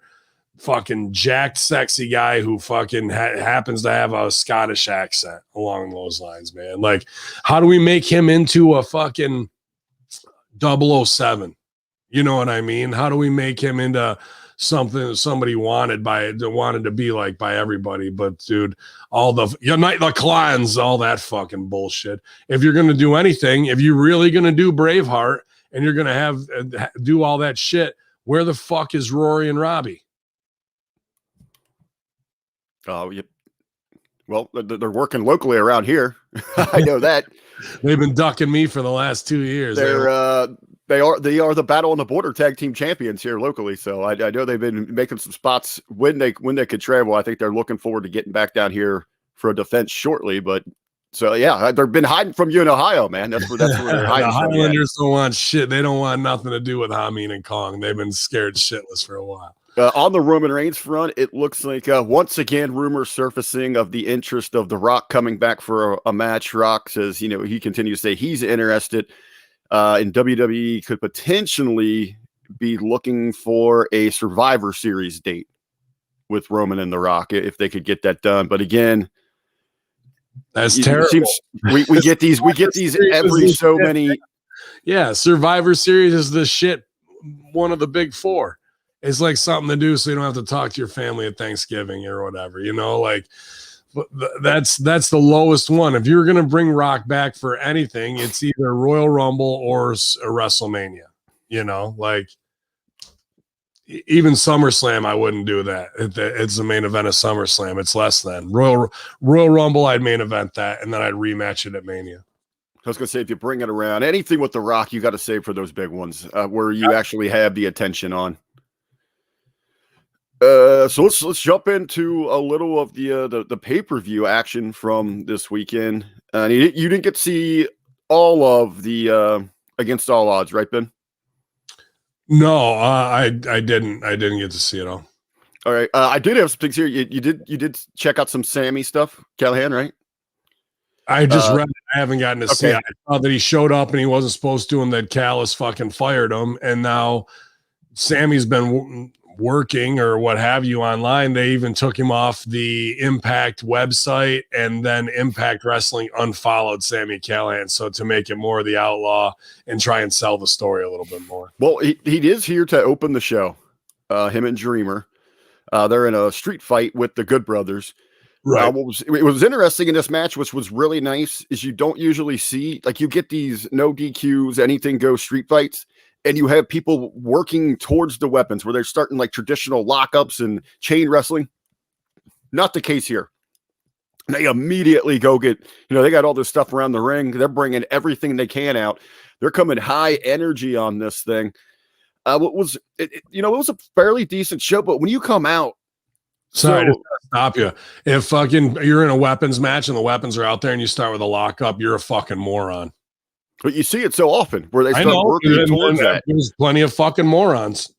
fucking jacked, sexy guy who fucking happens to have a Scottish accent along those lines, man. Like, how do we make him into a fucking 007? You know what I mean? How do we make him into something somebody wanted to be like by everybody? But dude, all the unite the clans, all that fucking bullshit. If you're going to do anything, if you're really going to do Braveheart and you're going to have do all that shit, where the fuck is Rory and Robbie? Oh, yeah. Well, they're working locally around here. I know that. They've been ducking me for the last 2 years. They are the Battle on the Border tag team champions here locally. So I know they've been making some spots when they could travel. I think they're looking forward to getting back down here for a defense shortly. But so yeah, they've been hiding from you in Ohio, man. That's where they're hiding. The Highlanders don't want shit. They don't want nothing to do with Hamin and Kong. They've been scared shitless for a while. On the Roman Reigns front, it looks like once again rumors surfacing of the interest of The Rock coming back for a match. Rock says, he continues to say he's interested in WWE, could potentially be looking for a Survivor Series date with Roman and The Rock if they could get that done. But again, that's terrible. We get these every so many. Yeah, Survivor Series is the shit. One of the big four. It's like something to do so you don't have to talk to your family at Thanksgiving or whatever, like that's the lowest one. If you're going to bring Rock back for anything, it's either Royal Rumble or a WrestleMania, like even SummerSlam. I wouldn't do that. It's the main event of SummerSlam. It's less than Royal Rumble. I'd main event that, and then I'd rematch it at Mania. I was going to say, if you bring it around, anything with The Rock, you got to save for those big ones where you actually have the attention on. So let's jump into a little of the pay-per-view action from this weekend. You didn't get to see all of the Against All Odds, right, Ben? No, I didn't get to see it all. All right, I did have some things here. You did check out some Sammy stuff, Callahan, right? I just read it. I haven't gotten to see it. I saw that he showed up and he wasn't supposed to, and that Callis fucking fired him, and now Sammy's been working or what have you online. They even took him off the Impact website, and then Impact Wrestling unfollowed Sami Callihan, so to make it more of the outlaw and try and sell the story a little bit more. Well, he is here to open the show, him and Dreamer. They're in a street fight with the Good Brothers. Right. It was interesting in this match, which was really nice, is you don't usually see, like, you get these no DQs, anything goes street fights, and you have people working towards the weapons where they're starting like traditional lockups and chain wrestling. Not the case here. They immediately go get, they got all this stuff around the ring. They're bringing everything they can out. They're coming high energy on this thing. What was it was a fairly decent show, but when you come out, sorry to stop you. If fucking you're in a weapons match and the weapons are out there and you start with a lockup, you're a fucking moron. But you see it so often where they start working towards that. There's plenty of fucking morons,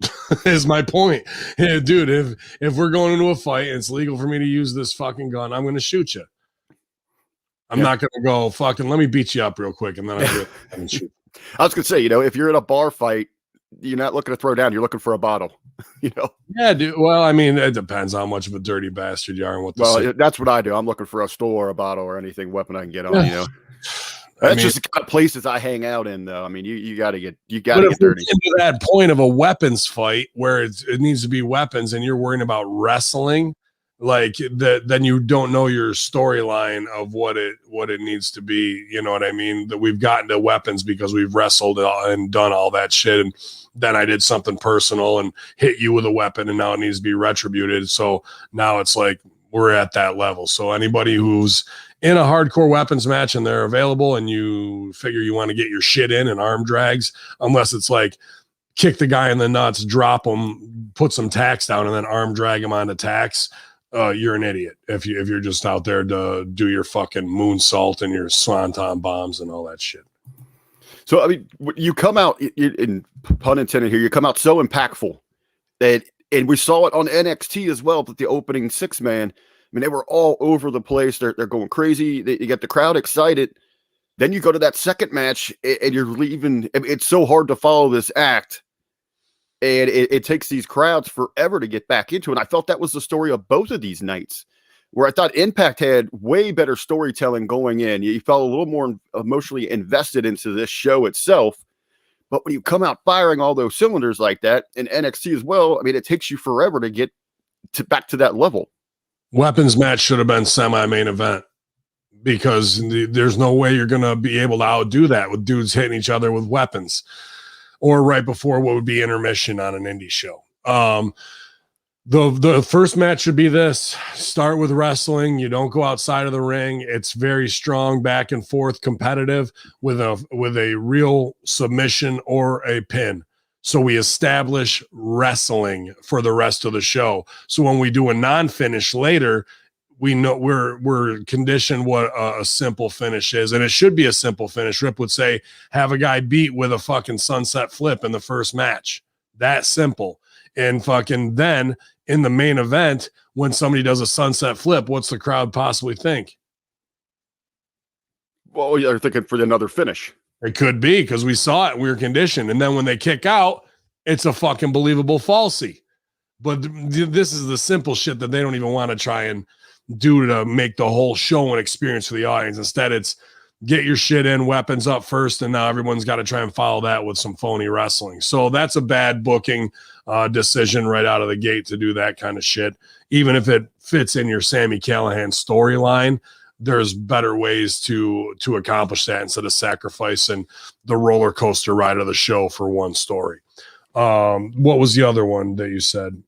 is my point. Yeah, dude, if we're going into a fight and it's legal for me to use this fucking gun, I'm going to shoot you. I'm not going to go fucking, let me beat you up real quick and then I can shoot. I was going to say, if you're in a bar fight, you're not looking to throw down, you're looking for a bottle, Yeah, dude. Well, I mean, it depends how much of a dirty bastard you are and what that's what I do. I'm looking for a store, a bottle, or anything weapon I can get on, That's just the kind of places I hang out in, though. I mean, you got to get dirty. To that point of a weapons fight where it needs to be weapons, and you're worrying about wrestling, like that, then you don't know your storyline of what it needs to be. You know what I mean? That we've gotten to weapons because we've wrestled and done all that shit, and then I did something personal and hit you with a weapon, and now it needs to be retributed. So now it's like we're at that level. So anybody who's in a hardcore weapons match and they're available and you figure you want to get your shit in and arm drags, unless it's like kick the guy in the nuts, drop him, put some tacks down and then arm drag him onto tacks, you're an idiot. If you're just out there to do your fucking moonsault and your swanton bombs and all that shit. So, I mean, you come out, in pun intended here, you come out so impactful that, and we saw it on NXT as well, that the opening 6-man, I mean, they were all over the place. They're going crazy. You get the crowd excited. Then you go to that second match and you're leaving. It's so hard to follow this act. And it takes these crowds forever to get back into it. And I felt that was the story of both of these nights, where I thought Impact had way better storytelling going in. You felt a little more emotionally invested into this show itself. But when you come out firing all those cylinders like that, in NXT as well, I mean, it takes you forever to get back to that level. Weapons match should have been semi-main event because there's no way you're going to be able to outdo that with dudes hitting each other with weapons, or right before what would be intermission on an indie show. The first match should be this: start with wrestling. You don't go outside of the ring. It's very strong, back and forth, competitive with a real submission or a pin. So we establish wrestling for the rest of the show. So when we do a non-finish later, we know we're conditioned what a simple finish is. And it should be a simple finish. Rip would say, have a guy beat with a fucking sunset flip in the first match. That simple. And fucking then in the main event, when somebody does a sunset flip, what's the crowd possibly think? Well, they're thinking for another finish. It could be because we saw it. We were conditioned. And then when they kick out, it's a fucking believable falsie. But this is the simple shit that they don't even want to try and do to make the whole show an experience for the audience. Instead, it's get your shit in, weapons up first, and now everyone's got to try and follow that with some phony wrestling. So that's a bad booking decision right out of the gate to do that kind of shit. Even if it fits in your Sami Callihan storyline, there's better ways to accomplish that instead of sacrificing the roller coaster ride of the show for one story. What was the other one that you said?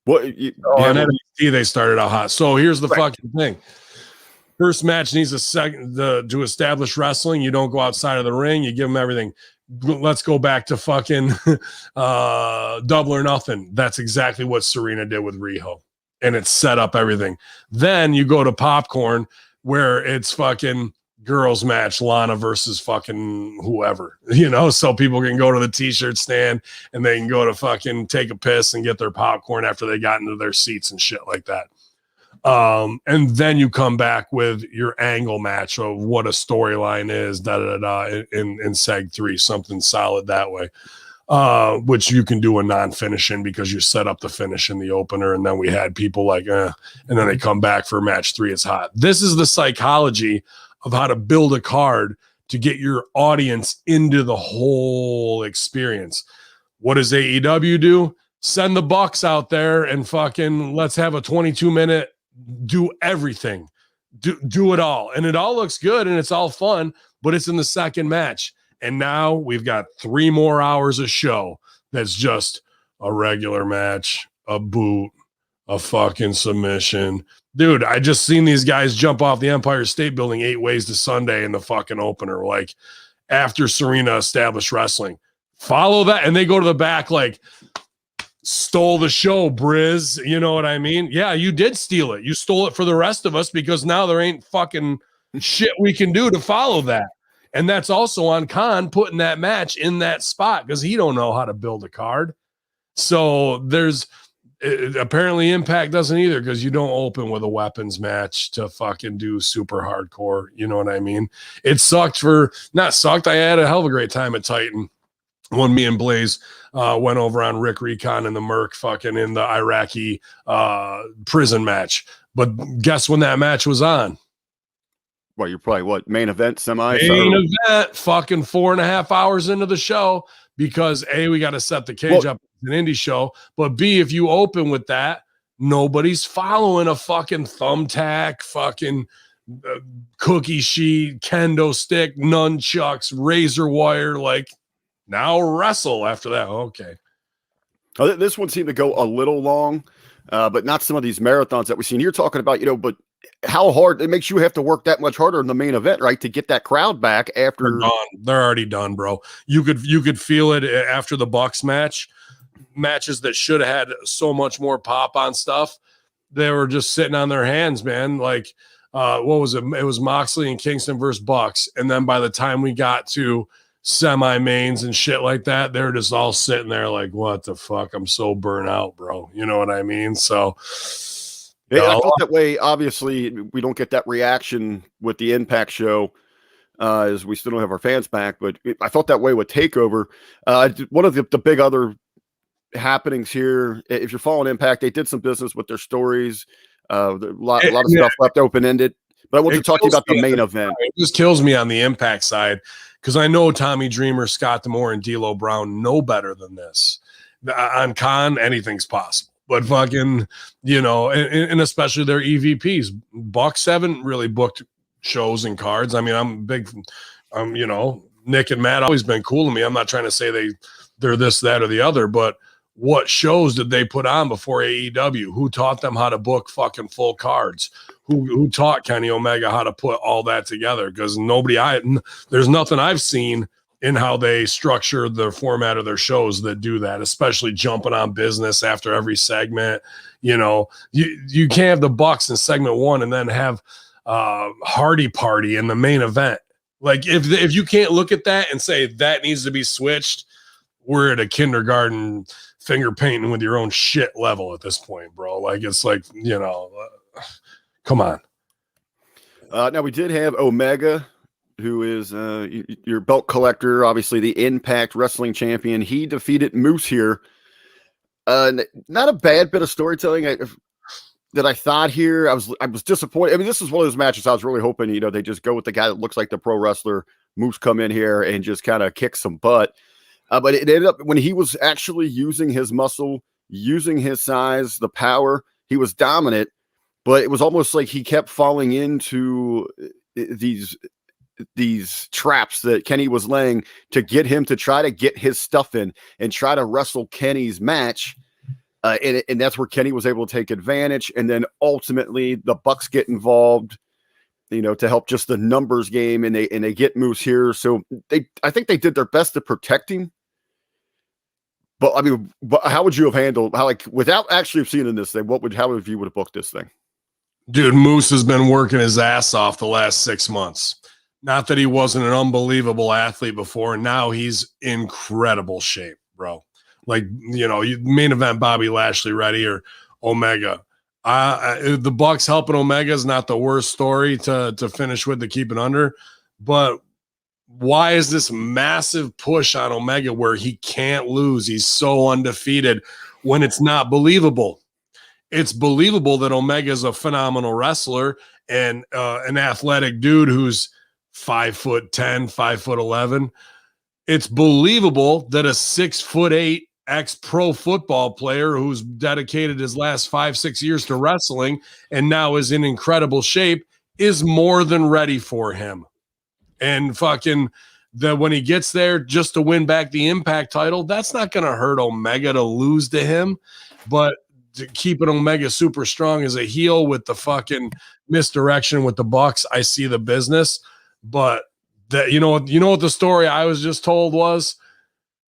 What? On NXT, they started out hot. So here's the fucking thing. First match needs to establish wrestling. You don't go outside of the ring. You give them everything. Let's go back to fucking Double or Nothing. That's exactly what Serena did with Riho. And it's set up everything. Then you go to Popcorn, where it's fucking girls match, Lana versus fucking whoever, so people can go to the t-shirt stand and they can go to fucking take a piss and get their popcorn after they got into their seats and shit like that. And then you come back with your angle match of what a storyline is, in Seg 3, something solid that way. Which you can do a non-finish in because you set up the finish in the opener, and then we had people like, and then they come back for match 3. It's hot. This is the psychology of how to build a card to get your audience into the whole experience. What does AEW do? Send the Bucks out there and fucking let's have a 22-minute, do everything, do it all. And it all looks good and it's all fun, but it's in the second match. And now we've got 3 more hours of show that's just a regular match, a boot, a fucking submission. Dude, I just seen these guys jump off the Empire State Building 8 ways to Sunday in the fucking opener. Like, after Serena established wrestling, Follow that. And they go to the back like, stole the show, Briz. You know what I mean? Yeah, you did steal it. You stole it for the rest of us because now there ain't fucking shit we can do to follow that. And that's also on Khan putting that match in that spot because he don't know how to build a card. So there's apparently Impact doesn't either because you don't open with a weapons match to fucking do super hardcore. You know what I mean? It sucked not sucked. I had a hell of a great time at Titan when me and Blaze went over on Rick Recon and the Merc fucking in the Iraqi prison match. But guess when that match was on? Well, you're probably main event, semi? Main event, fucking 4.5 hours into the show because A, we got to set the cage up as an indie show, but B, if you open with that, nobody's following a fucking thumbtack, fucking cookie sheet, kendo stick, nunchucks, razor wire, like now wrestle after that. Okay. This one seemed to go a little long, but not some of these marathons that we've seen. You're talking about, but how hard it makes you have to work that much harder in the main event, right? To get that crowd back after they're already done, bro. You could feel it after the Bucks matches that should have had so much more pop on stuff. They were just sitting on their hands, man. Like, what was it? It was Moxley and Kingston versus Bucks. And then by the time we got to semi-mains and shit like that, they're just all sitting there like, what the fuck? I'm so burnt out, bro. You know what I mean? So yeah, I felt that way. Obviously, we don't get that reaction with the Impact show as we still don't have our fans back, but I felt that way with TakeOver. One of the big other happenings here, if you're following Impact, they did some business with their stories. A lot of stuff left open-ended. But I want to talk to you about the main event. It just kills me on the Impact side because I know Tommy Dreamer, Scott D'Amore, and D'Lo Brown know better than this. On Con, anything's possible. But fucking, and especially their EVPs. Bucks haven't really booked shows and cards. I mean, I'm big, Nick and Matt always been cool to me. I'm not trying to say they're this, that, or the other, but what shows did they put on before AEW? Who taught them how to book fucking full cards? Who taught Kenny Omega how to put all that together? Because there's nothing I've seen in how they structure the format of their shows that do that, especially jumping on business after every segment. You can't have the Bucks in segment one and then have Hardy Party in the main event. Like if you can't look at that and say that needs to be switched, we're at a kindergarten finger painting with your own shit level at this point, bro. Like it's like, come on. Now we did have Omega, who is your belt collector, obviously the Impact Wrestling champion. He defeated Moose here. Not a bad bit of storytelling that I thought here. I was disappointed. I mean, this is one of those matches I was really hoping, they just go with the guy that looks like the pro wrestler. Moose come in here and just kind of kick some butt. But it ended up when he was actually using his muscle, using his size, the power, he was dominant. But it was almost like he kept falling into these traps that Kenny was laying to get him to try to get his stuff in and try to wrestle Kenny's match. And that's where Kenny was able to take advantage. And then ultimately the Bucks get involved, to help just the numbers game. And they get Moose here. So I think they did their best to protect him. But I mean, how would you have handled without actually seeing this thing? How would you have booked this thing? Dude, Moose has been working his ass off the last 6 months. Not that he wasn't an unbelievable athlete before. Now he's incredible shape, bro. Like, main event Bobby Lashley ready or Omega. The Bucks helping Omega is not the worst story to finish with to keep it under. But why is this massive push on Omega where he can't lose? He's so undefeated when it's not believable. It's believable that Omega is a phenomenal wrestler and an athletic dude who's 5'10", 5'11". It's believable that a 6'8" ex-pro football player who's dedicated his last 5-6 years to wrestling and now is in incredible shape is more than ready for him. And fucking when he gets there just to win back the Impact title, that's not going to hurt Omega to lose to him. But to keep an Omega super strong as a heel with the fucking misdirection with the Bucks, I see the business. But that what the story I was just told was?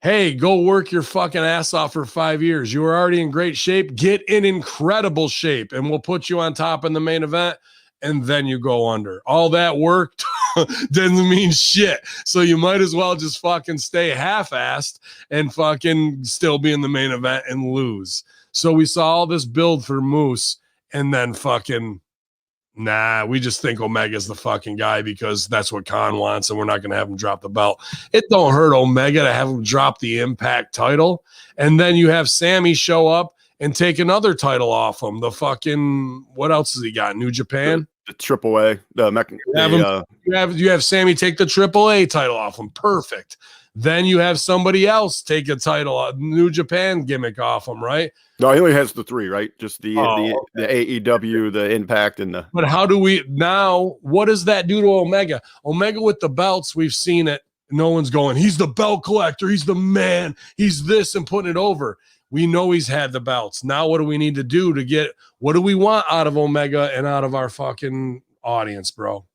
hey, go work your fucking ass off for 5 years. You were already in great shape. Get in incredible shape, and we'll put you on top in the main event, and then you go under. All that work doesn't mean shit. So you might as well just fucking stay half-assed and fucking still be in the main event and lose. So we saw all this build for Moose, and then fucking, nah, we just think Omega's the fucking guy because that's what Khan wants, and we're not going to have him drop the belt. It don't hurt Omega to have him drop the Impact title, and then you have Sammy show up and take another title off him. The fucking, what else has he got? New Japan? The AAA. You have Sammy take the AAA title off him. Perfect. Then you have somebody else take a title, New Japan gimmick off him, right? No, he only has the 3, right? Just the AEW, the Impact, and the. But how do we now? What does that do to Omega? Omega with the belts, we've seen it. No one's going, he's the belt collector. He's the man. He's this and putting it over. We know he's had the belts. Now, what do we need to do to get? What do we want out of Omega and out of our fucking audience, bro?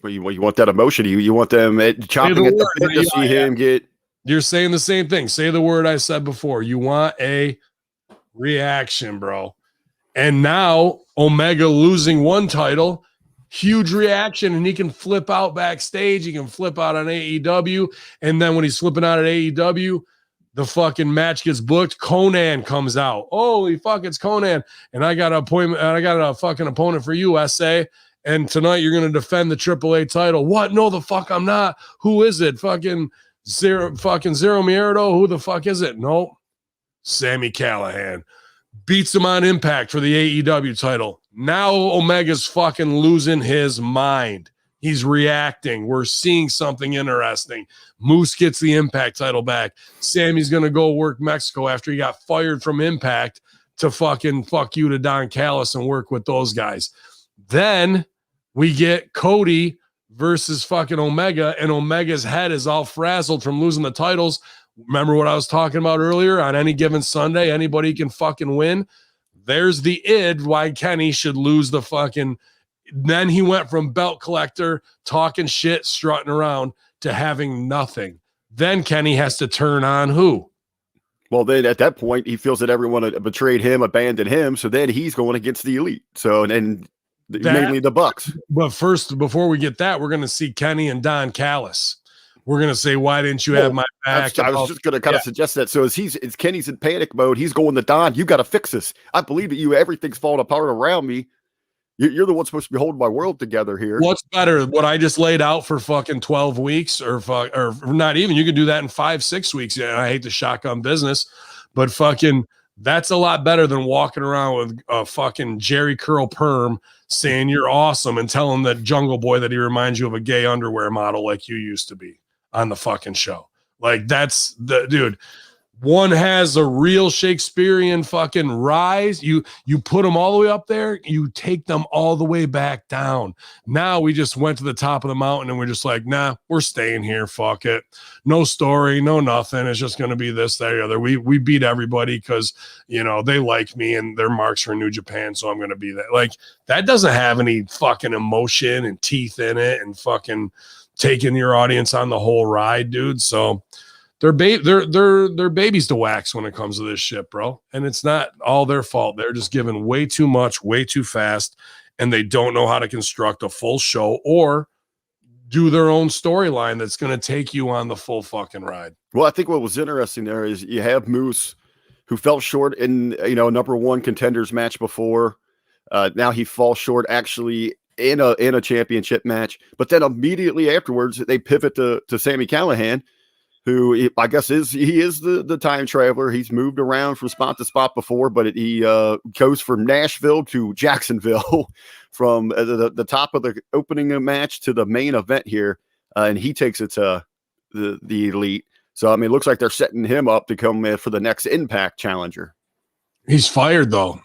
Well, you want that emotion. You want them chopping at the bit to see him get. You're saying the same thing. Say the word I said before. You want a reaction, bro. And now Omega losing one title, huge reaction, and he can flip out backstage. He can flip out on AEW. And then when he's flipping out at AEW, the fucking match gets booked. Conan comes out. Holy fuck, it's Conan. And I got an appointment. I got a fucking opponent for you, SA. And tonight you're going to defend the AAA title. What? No, the fuck I'm not. Who is it? Fucking Zero Miedo? Who the fuck is it? Nope. Sami Callihan. Beats him on Impact for the AEW title. Now Omega's fucking losing his mind. He's reacting. We're seeing something interesting. Moose gets the Impact title back. Sammy's going to go work Mexico after he got fired from Impact to fucking fuck you to Don Callis and work with those guys. Then we get Cody versus fucking Omega, and Omega's head is all frazzled from losing the titles. Remember what I was talking about earlier? On any given Sunday, anybody can fucking win. There's the id why Kenny should lose the fucking. Then he went from belt collector, talking shit, strutting around, to having nothing. Then Kenny has to turn on who? Well, then at that point, he feels that everyone betrayed him, abandoned him. So then he's going against the Elite. So, and mainly the Bucks. But first, before we get that, we're going to see Kenny and Don Callis. We're going to say, why didn't you have my back? I was just going to kind of suggest that. So as Kenny's in panic mode, he's going to Don, you got to fix this. I believe that everything's falling apart around me. You're the one supposed to be holding my world together here. What's better? What I just laid out for fucking 12 weeks or not even, you can do that in 5-6 weeks. Yeah, I hate the shotgun business, but fucking that's a lot better than walking around with a fucking Jerry curl perm saying you're awesome and telling the Jungle Boy that he reminds you of a gay underwear model like you used to be on the fucking show. Like that's the dude. One has a real Shakespearean fucking rise. You put them all the way up there. You take them all the way back down. Now we just went to the top of the mountain and we're just like, nah, we're staying here. Fuck it. No story, no nothing. It's just going to be this, that, or the other. We beat everybody because, they like me and their marks for New Japan. So I'm going to be that. Like that doesn't have any fucking emotion and teeth in it and fucking taking your audience on the whole ride, dude. So they're babies to wax when it comes to this shit, bro. And it's not all their fault. They're just giving way too much, way too fast, and they don't know how to construct a full show or do their own storyline that's going to take you on the full fucking ride. Well, I think what was interesting there is you have Moose, who fell short in number one contenders match before. Now he falls short actually in a championship match, but then immediately afterwards they pivot to Sami Callihan, who I guess is the time traveler. He's moved around from spot to spot before, but he goes from Nashville to Jacksonville from the top of the opening match to the main event here, and he takes it to the Elite. So, I mean, it looks like they're setting him up to come for the next Impact challenger. He's fired, though.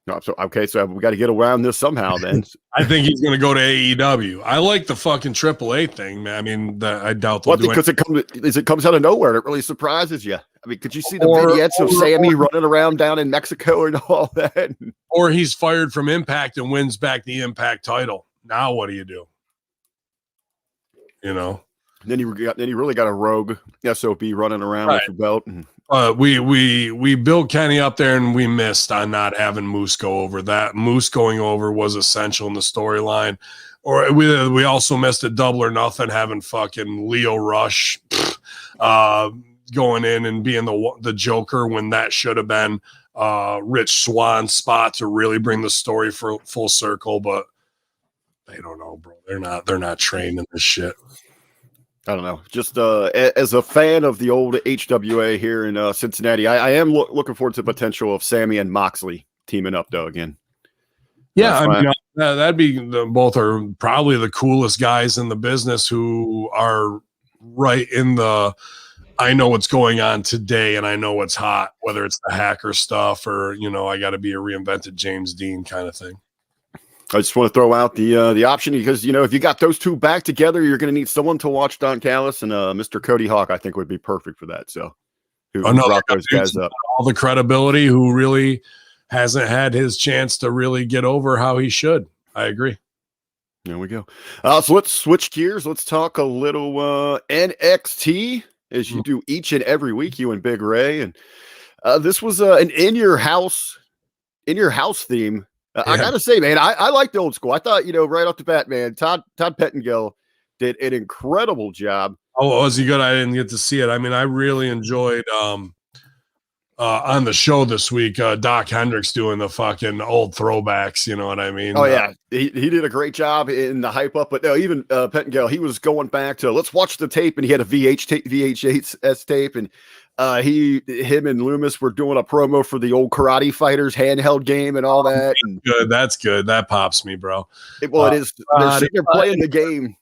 No, so we got to get around this somehow then. I think he's going to go to AEW. I like the fucking AAA thing, man. I mean, I doubt they'll do because it comes out of nowhere. It really surprises you. I mean, could you see the vignettes of Sammy running around down in Mexico and all that? Or he's fired from Impact and wins back the Impact title. Now what do you do? Then you really got a rogue SOB running around with your belt. We built Kenny up there, and we missed on not having Moose go over. That Moose going over was essential in the storyline. Or we also missed a double or nothing, having fucking Leo Rush going in and being the Joker when that should have been Rich Swan's spot to really bring the story for full circle. But they don't know, bro. They're not trained in this shit. I don't know. Just as a fan of the old HWA here in Cincinnati, I am looking forward to the potential of Sammy and Moxley teaming up, though, again. Yeah, I mean, that'd be both are probably the coolest guys in the business who are right in the I know what's going on today and I know what's hot, whether it's the hacker stuff or, I got to be a reinvented James Dean kind of thing. I just want to throw out the option because, if you got those two back together, you're going to need someone to watch Don Callis, and Mr. Cody Hawk, I think, would be perfect for that. So, rock those guys up. All the credibility, who really hasn't had his chance to really get over how he should. I agree. There we go. So let's switch gears. Let's talk a little NXT as you do each and every week, you and Big Ray. And this was an in your house theme. I gotta say, man, I like the old school. I thought, right off the bat, man, Todd Pettengill did an incredible job. Oh, was he good? I didn't get to see it. I mean, I really enjoyed on the show this week, Doc Hendricks doing the fucking old throwbacks. You know what I mean? Oh yeah, he did a great job in the hype up. But no, even Pettengill, he was going back to let's watch the tape, and he had a VHS tape, and him and Loomis were doing a promo for the old Karate Fighters handheld game and all that. And good, that's good. That pops me, bro. It is. They're playing the game.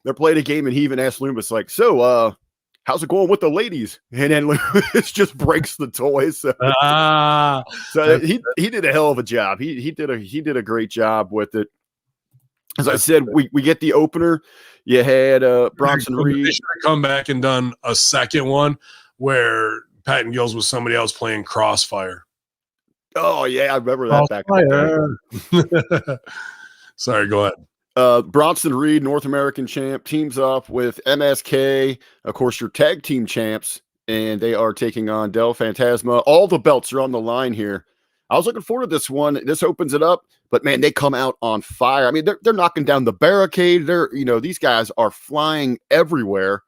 They're playing a game, and he even asked Loomis, like, "So, how's it going with the ladies?" And then Loomis just breaks the toys. So he did a hell of a job. He did a great job with it. As I said, we get the opener. You had Bronson Reed. They should have come back and done a second one where Patton Gills was somebody else playing Crossfire. Oh yeah, I remember that back. Sorry, go ahead. Bronson Reed, North American champ, teams up with MSK, of course, your tag team champs, and they are taking on Del Fantasma. All the belts are on the line here. I was looking forward to this one. This opens it up, but man, they come out on fire. I mean, they're knocking down the barricade. These guys are flying everywhere.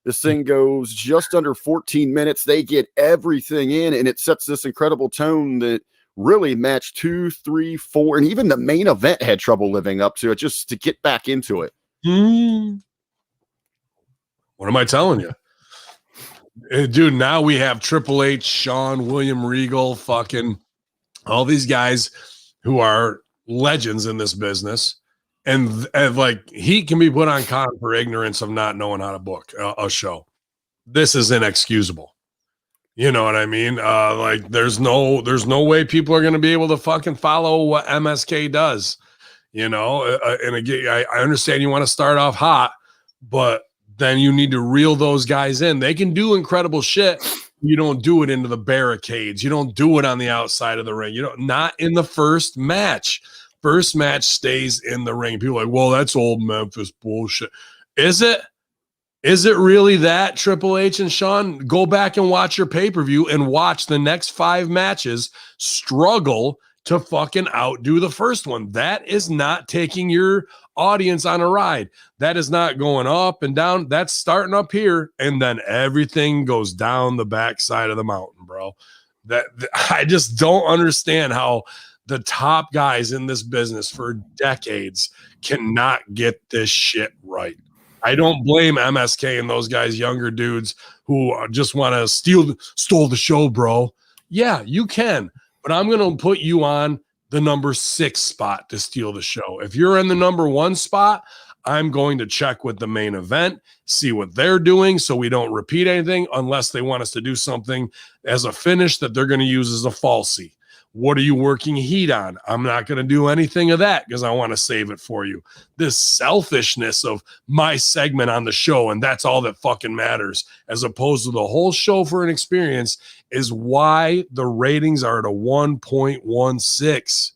This thing goes just under 14 minutes. They get everything in, and it sets this incredible tone that really match 2, 3, 4, and even the main event had trouble living up to it just to get back into it. What am I telling you? Dude, now we have Triple H, Shawn, William Regal, fucking all these guys who are legends in this business. And like he can be put on con for ignorance of not knowing how to book a show. This is inexcusable. You know what I mean? Like there's no way people are going to be able to fucking follow what MSK does, and again, I understand you want to start off hot, but then you need to reel those guys in. They can do incredible shit. You don't do it into the barricades. You don't do it on the outside of the ring. Not in the first match. First match stays in the ring. People are like, well, that's old Memphis bullshit. Is it? Is it really that, Triple H and Shawn? Go back and watch your pay-per-view and watch the next 5 matches struggle to fucking outdo the first one. That is not taking your audience on a ride. That is not going up and down. That's starting up here, and then everything goes down the backside of the mountain, bro. I just don't understand how the top guys in this business for decades cannot get this shit right. I don't blame MSK and those guys, younger dudes who just want to stole the show, bro. Yeah, you can, but I'm going to put you on the number 6 spot to steal the show. If you're in the number 1 spot, I'm going to check with the main event, see what they're doing so we don't repeat anything unless they want us to do something as a finish that they're going to use as a falsie. What are you working heat on? I'm not going to do anything of that because I want to save it for you. This selfishness of my segment on the show, and that's all that fucking matters, as opposed to the whole show for an experience, is why the ratings are at a 1.16.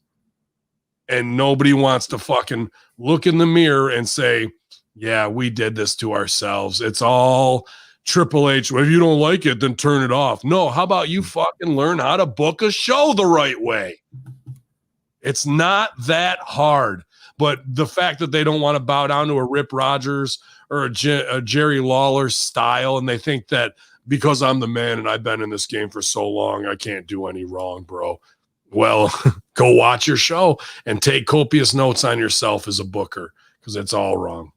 And nobody wants to fucking look in the mirror and say, Yeah, we did this to ourselves. It's all Triple H. Well, if you don't like it, then turn it off. No, how about you fucking learn how to book a show the right way? It's not that hard. But the fact that they don't want to bow down to a Rip Rogers or a Jerry Lawler style, and they think that because I'm the man and I've been in this game for so long, I can't do any wrong, bro. Well, go watch your show and take copious notes on yourself as a booker, because it's all wrong.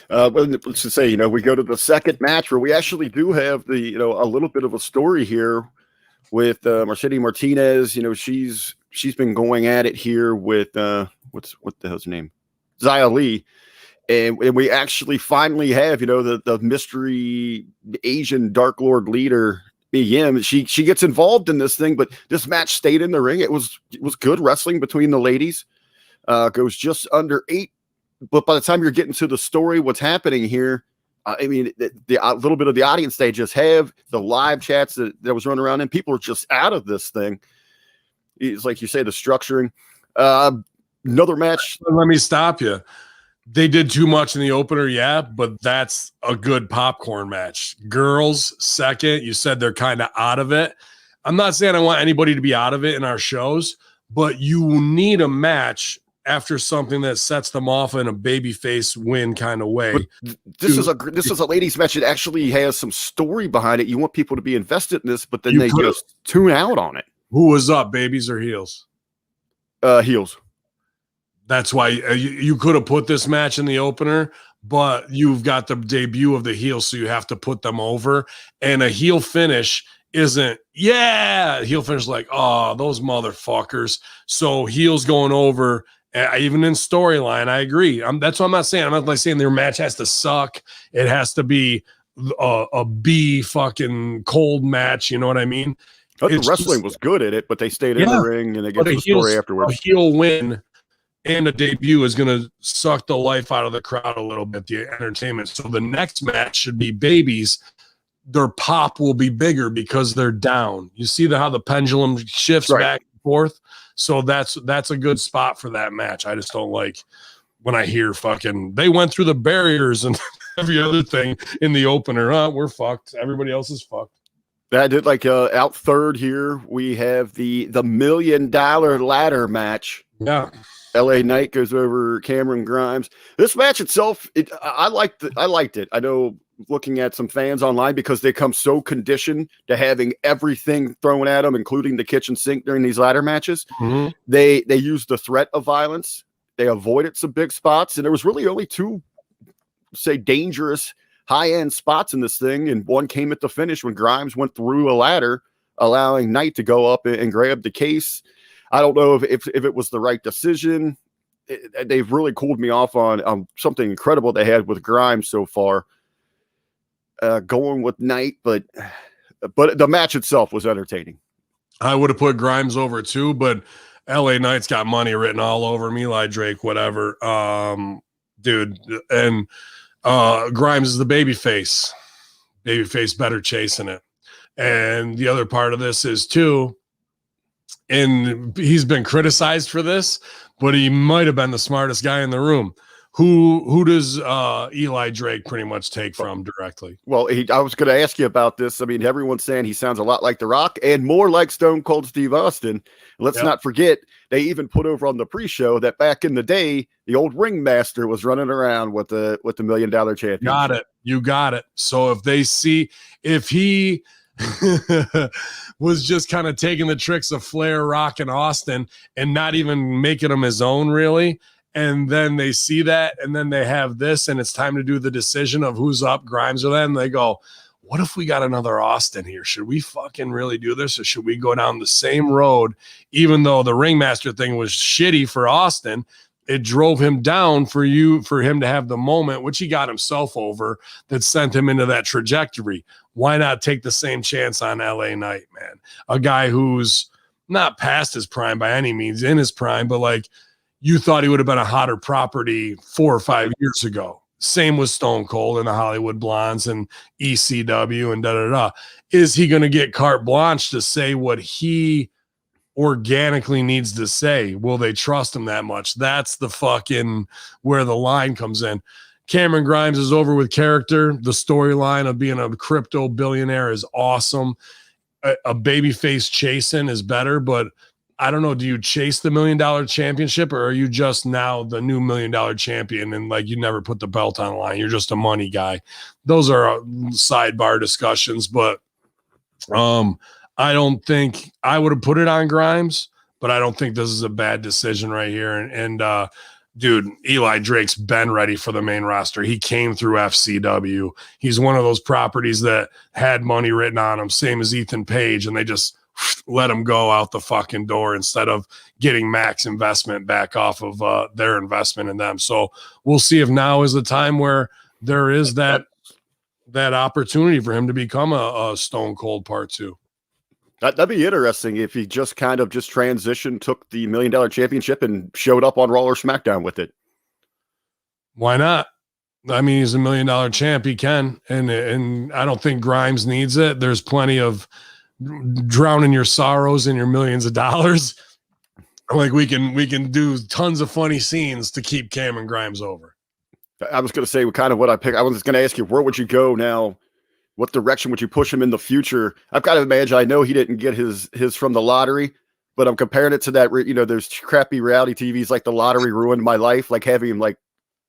But let's just say, we go to the second match where we actually do have the, a little bit of a story here with Mercedes Martinez. She's been going at it here with what the hell's her name? Xia Li. And we actually finally have, the mystery Asian Dark Lord leader, BM. She gets involved in this thing, but this match stayed in the ring. It was good wrestling between the ladies. Goes just under 8. But by the time you're getting to the story, what's happening here, I mean, the little bit of the audience they just have, the live chats that was running around, and people are just out of this thing. It's like you say, the structuring. Another match. Let me stop you. They did too much in the opener, yeah, but that's a good popcorn match. Girls, second. You said they're kind of out of it. I'm not saying I want anybody to be out of it in our shows, but you need a match after something that sets them off in a babyface win kind of way. But this is a ladies match that actually has some story behind it. You want people to be invested in this, but then they just tune out on it. Who was up, babies or heels? Heels. That's why you could have put this match in the opener, but you've got the debut of the heels, so you have to put them over. And a heel finish isn't, heel finish like, oh, those motherfuckers. So heels going over. Even in storyline, I agree. That's what I'm not saying. I'm not like saying their match has to suck. It has to be a B fucking cold match. You know what I mean? The wrestling was good at it, but they stayed in the ring and they get to the story afterwards. A heel win and a debut is going to suck the life out of the crowd a little bit, the entertainment. So the next match should be babies. Their pop will be bigger because they're down. You see how the pendulum shifts back and forth? So that's a good spot for that match. I just don't like when I hear fucking they went through the barriers and every other thing in the opener. We're fucked. Everybody else is fucked. That did out third here. We have the $1 million ladder match. Yeah. LA Knight goes over Cameron Grimes. This match itself, I liked it. I know looking at some fans online, because they come so conditioned to having everything thrown at them, including the kitchen sink during these ladder matches. Mm-hmm. They used the threat of violence. They avoided some big spots, and there was really only 2, say, dangerous high-end spots in this thing, and one came at the finish when Grimes went through a ladder, allowing Knight to go up and grab the case. I don't know if it was the right decision. They've really cooled me off on something incredible they had with Grimes so far. Going with Knight, but the match itself was entertaining. I would have put Grimes over too, but LA Knight's got money written all over him. Eli Drake, whatever. Dude, and Grimes is the babyface. Babyface better chasing it. And the other part of this is too, and he's been criticized for this, but he might have been the smartest guy in the room. Who does Eli Drake pretty much take from directly? Well, I was going to ask you about this. I mean, everyone's saying he sounds a lot like The Rock and more like Stone Cold Steve Austin. Let's not forget, they even put over on the pre-show that back in the day, the old ringmaster was running around with the $1 million championship. Got it. You got it. So if he was just kind of taking the tricks of Flair, Rock, and Austin and not even making them his own, really, and then they see that, and then they have this, and it's time to do the decision of who's up, Grimes or them. They go, what if we got another Austin here? Should we fucking really do this, or should we go down the same road? Even though the ringmaster thing was shitty for Austin, it drove him down for him to have the moment, which he got himself over, that sent him into that trajectory. Why not take the same chance on LA Knight, man? A guy who's not past his prime by any means, in his prime, but like, you thought he would have been a hotter property 4 or 5 years ago. Same with Stone Cold and the Hollywood Blondes and ECW and da-da-da. Is he going to get carte blanche to say what he organically needs to say. Will they trust him that much? That's the fucking where the line comes in. Cameron Grimes is over with character. The storyline of being a crypto billionaire is awesome. A babyface chasing is better, but I don't know. Do you chase the $1 million championship, or are you just now the new $1 million champion and like you never put the belt on the line? You're just a money guy. Those are sidebar discussions, but I don't think I would have put it on Grimes, but I don't think this is a bad decision right here. And dude, Eli Drake's been ready for the main roster. He came through FCW. He's one of those properties that had money written on him, same as Ethan Page, and they just let him go out the fucking door instead of getting max investment back off of their investment in them. So we'll see if now is the time where there is that opportunity for him to become a Stone Cold Part 2. That'd be interesting if he just kind of just transitioned, took the $1 million championship and showed up on Raw or SmackDown with it. Why not? I mean, he's a $1 million champ. He can. And I don't think Grimes needs it. There's plenty of drowning your sorrows in your millions of dollars. Like we can do tons of funny scenes to keep Cameron Grimes over. I was going to say kind of what I picked. I was going to ask you, where would you go now? What direction would you push him in the future? I've got to imagine, I know he didn't get his from the lottery, but I'm comparing it to that, those crappy reality TVs like The Lottery Ruined My Life, like having him like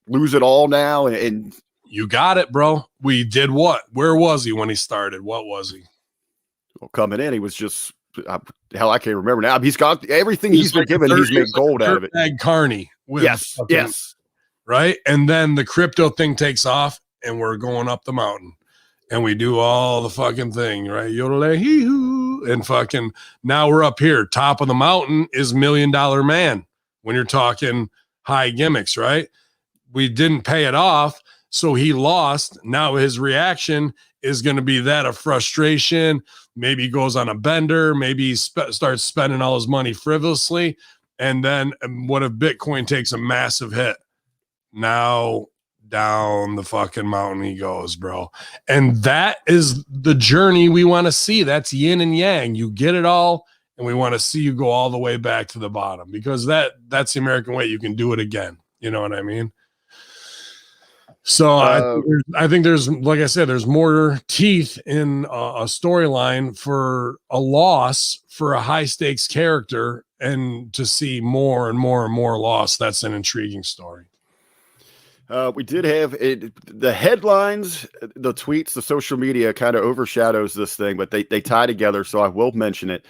lose it all now. And you got it, bro. We did what? Where was he when he started? What was he? Well, coming in, he was just, hell, I can't remember now. He's got everything he's been given. He's made gold out of it. Carney. Yes. Right. And then the crypto thing takes off and we're going up the mountain. And we do all the fucking thing, right? Yodel-hee-hoo. And fucking now we're up here. Top of the mountain is $1 Million Man when you're talking high gimmicks, right? We didn't pay it off, so he lost. Now his reaction is going to be that of frustration. Maybe he goes on a bender. Maybe he starts spending all his money frivolously. And then what if Bitcoin takes a massive hit? Now down the fucking mountain he goes, bro. And that is the journey we want to see. That's yin and yang. You get it all, and we want to see you go all the way back to the bottom, because that's the American way. You can do it again. You know what I mean? So I think there's, like I said, there's more teeth in a storyline for a loss for a high stakes character, and to see more and more and more loss. That's an intriguing story. We did have the headlines, the tweets, the social media kind of overshadows this thing, but they tie together, so I will mention it.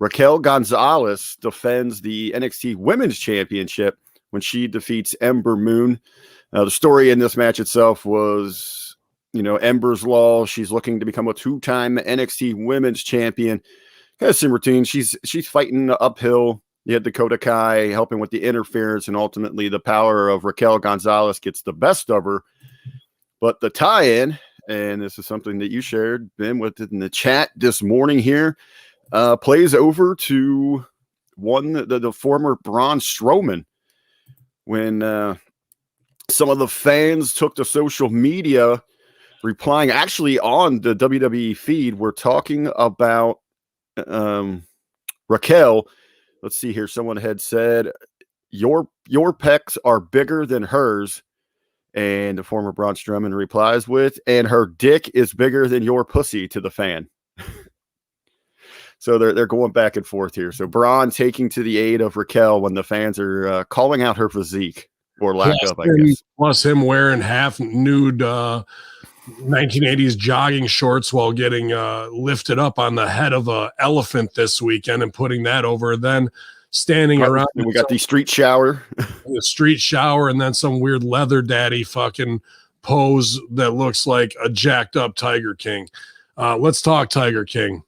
Raquel Gonzalez defends the NXT Women's Championship when she defeats Ember Moon. The story in this match itself was, Ember's Law. She's looking to become a 2-time NXT Women's Champion. Kind of some routine. She's fighting uphill. You had Dakota Kai helping with the interference, and ultimately the power of Raquel Gonzalez gets the best of her. But the tie-in, and this is something that you shared, Ben, with it in the chat this morning here, plays over to the former Braun Strowman. When some of the fans took to social media replying, actually on the WWE feed, we're talking about Raquel. Let's see here. Someone had said, your pecs are bigger than hers. And the former Braun Strowman replies with, and her dick is bigger than your pussy, to the fan. So they're going back and forth here. So Braun taking to the aid of Raquel when the fans are calling out her physique, or lack of, I guess. Plus him wearing half nude 1980s jogging shorts while getting lifted up on the head of a elephant this weekend and putting that over, then standing around. And we got the street shower. The street shower, and then some weird leather daddy fucking pose that looks like a jacked up Tiger King. Let's talk Tiger King.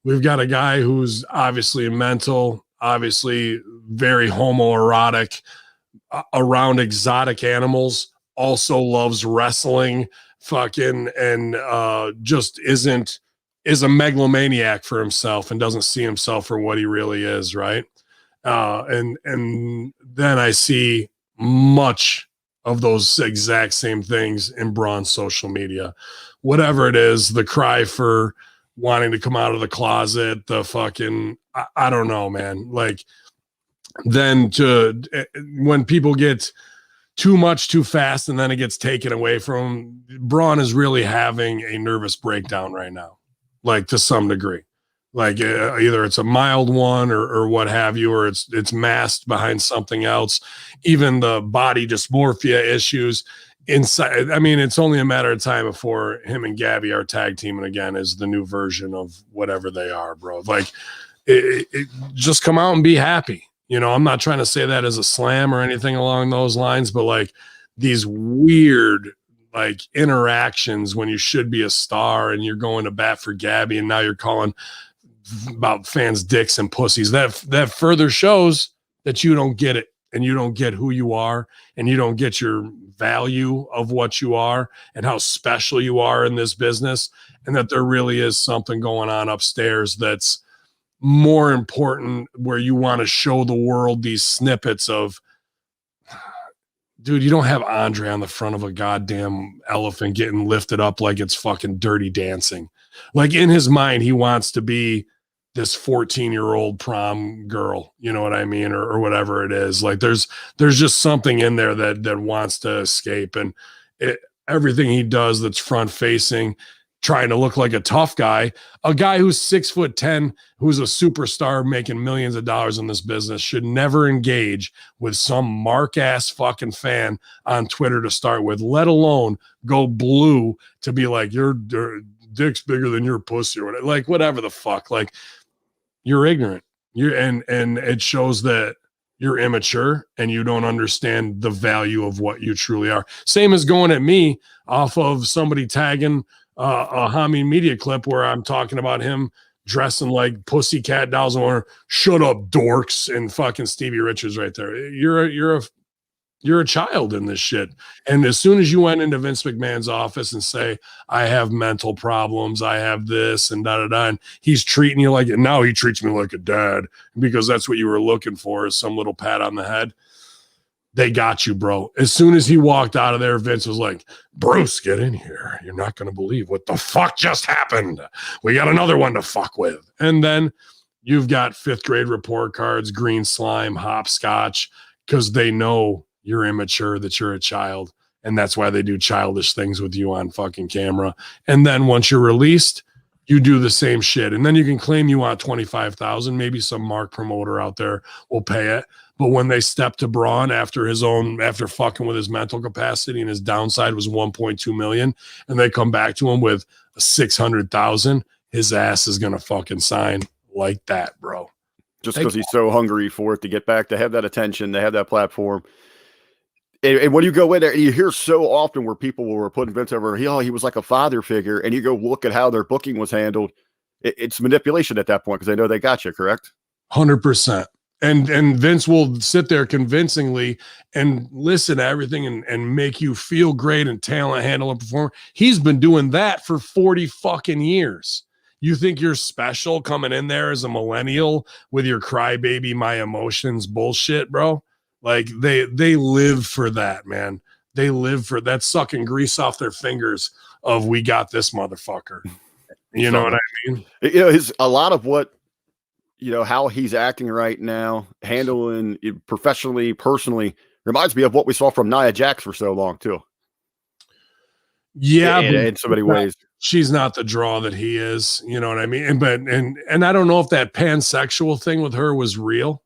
We've got a guy who's obviously mental, obviously very homoerotic, around exotic animals, also loves wrestling, fucking, and just is a megalomaniac for himself and doesn't see himself for what he really is, right? And then I see much of those exact same things in Braun's social media. Whatever it is, the cry for wanting to come out of the closet, the fucking, I don't know, man. Like, then when people get too much too fast and then it gets taken away from him, Braun is really having a nervous breakdown right now, like to some degree. Like either it's a mild one or what have you, or it's masked behind something else. Even the body dysmorphia issues inside. I mean, it's only a matter of time before him and Gabby are tag teaming again as the new version of whatever they are, bro. Like, just come out and be happy. You know, I'm not trying to say that as a slam or anything along those lines, but like these weird like interactions when you should be a star and you're going to bat for Gabby and now you're calling about fans' dicks and pussies. That further shows that you don't get it and you don't get who you are and you don't get your value of what you are and how special you are in this business, and that there really is something going on upstairs that's more important, where you want to show the world these snippets of, dude, you don't have Andre on the front of a goddamn elephant getting lifted up like it's fucking Dirty Dancing. Like, in his mind, he wants to be this 14-year-old prom girl, you know what I mean? Or whatever it is. Like, there's just something in there that wants to escape. And everything he does that's front facing, trying to look like a tough guy, a guy who's 6'10", who's a superstar making millions of dollars in this business, should never engage with some mark ass fucking fan on Twitter to start with, let alone go blue to be like, your dick's bigger than your pussy or whatever. Like, whatever the fuck. Like, you're ignorant. And it shows that you're immature and you don't understand the value of what you truly are. Same as going at me off of somebody tagging a Hamin media clip where I'm talking about him dressing like pussycat dolls or shut up dorks and fucking Stevie Richards right there. You're a child in this shit. And as soon as you went into Vince McMahon's office and say, I have mental problems, I have this and da-da-da, and he's treating you like it. Now he treats me like a dad because that's what you were looking for, is some little pat on the head. They got you, bro. As soon as he walked out of there, Vince was like, Bruce, get in here. You're not going to believe what the fuck just happened. We got another one to fuck with. And then you've got 5th grade report cards, green slime, hopscotch, because they know you're immature, that you're a child. And that's why they do childish things with you on fucking camera. And then once you're released, you do the same shit. And then you can claim you want 25,000. Maybe some mark promoter out there will pay it. But when they step to Braun after fucking with his mental capacity and his downside was 1.2 million, and they come back to him with 600,000, his ass is going to fucking sign like that, bro. Just because he's so hungry for it to get back, to have that attention, to have that platform. And when you go in there, you hear so often where people were putting Vince over, he was like a father figure, and you go look at how their booking was handled. It's manipulation at that point because they know they got you, correct? 100%. And Vince will sit there convincingly and listen to everything and make you feel great and talent handle and perform. He's been doing that for 40 fucking years. You think you're special coming in there as a millennial with your crybaby, my emotions bullshit, bro? Like, they live for that, man. They live for that, sucking grease off their fingers of, we got this motherfucker. You know what I mean? You know, a lot of what, you know, how he's acting right now, handling it professionally, personally, reminds me of what we saw from Nia Jax for so long too. Yeah, in so many ways. She's not the draw that he is. You know what I mean? And I don't know if that pansexual thing with her was real.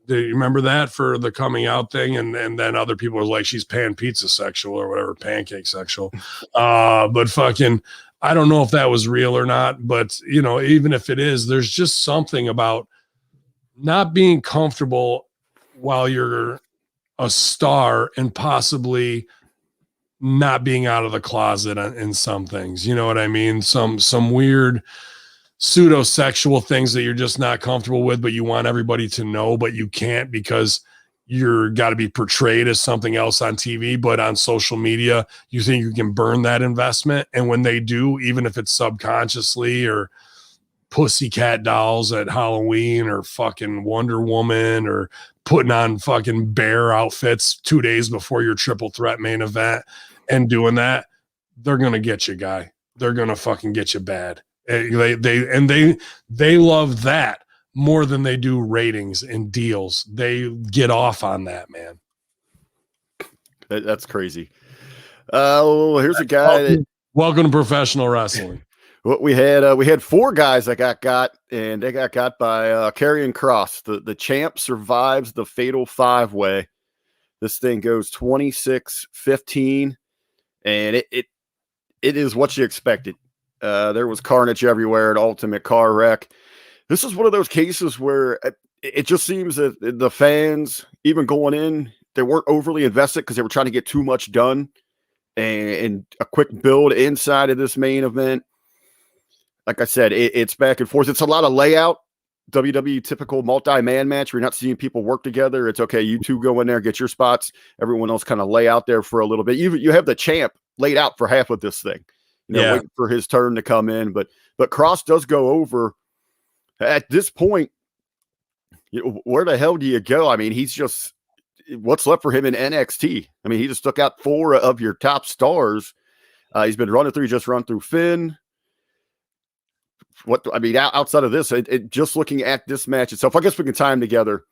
Do you remember that for the coming out thing? And then other people were like, she's pan pizza sexual or whatever, pancake sexual. But fucking, I don't know if that was real or not, but you know, even if it is, there's just something about not being comfortable while you're a star and possibly not being out of the closet in some things. You know what I mean? Some weird pseudo-sexual things that you're just not comfortable with, but you want everybody to know, but you can't because you're got to be portrayed as something else on TV, but on social media, you think you can burn that investment. And when they do, even if it's subconsciously, or pussycat dolls at Halloween or fucking Wonder Woman or putting on fucking bear outfits 2 days before your triple threat main event and doing that, they're going to get you, guy. They're going to fucking get you bad. They love that more than they do ratings and deals. They get off on that, man. That's crazy. Here's a guy welcome to professional wrestling. What we had 4 guys that got, and they got by Karrion Kross. The champ survives the fatal 5-way. This thing goes 26-15, and it is what you expected. There was carnage everywhere, an ultimate car wreck. This is one of those cases where it just seems that the fans, even going in, they weren't overly invested because they were trying to get too much done and a quick build inside of this main event. Like I said, it's back and forth. It's a lot of layout. WWE typical multi-man match. We're not seeing people work together. It's okay. You two go in there, get your spots. Everyone else kind of lay out there for a little bit. You have the champ laid out for half of this thing. Waiting for his turn to come in. But Kross does go over. At this point, where the hell do you go? I mean, he's just what's left for him in NXT. I mean, he just took out 4 of your top stars. He's been running through. He just run through Finn. Outside of this, just looking at this match itself, I guess we can tie them together.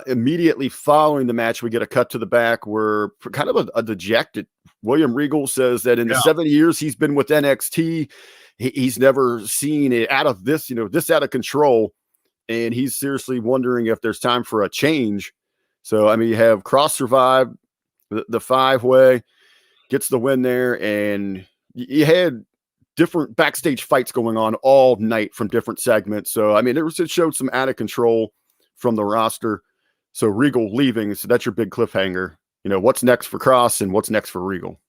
Immediately following the match, we get a cut to the back where kind of a dejected William Regal says that in the 7 years he's been with NXT, he's never seen it out of this, this out of control. And he's seriously wondering if there's time for a change. So, I mean, you have Kross survive the 5-way, gets the win there. And you had different backstage fights going on all night from different segments. So, I mean, it showed some out of control from the roster. So Regal leaving. So that's your big cliffhanger. What's next for Kross and what's next for Regal?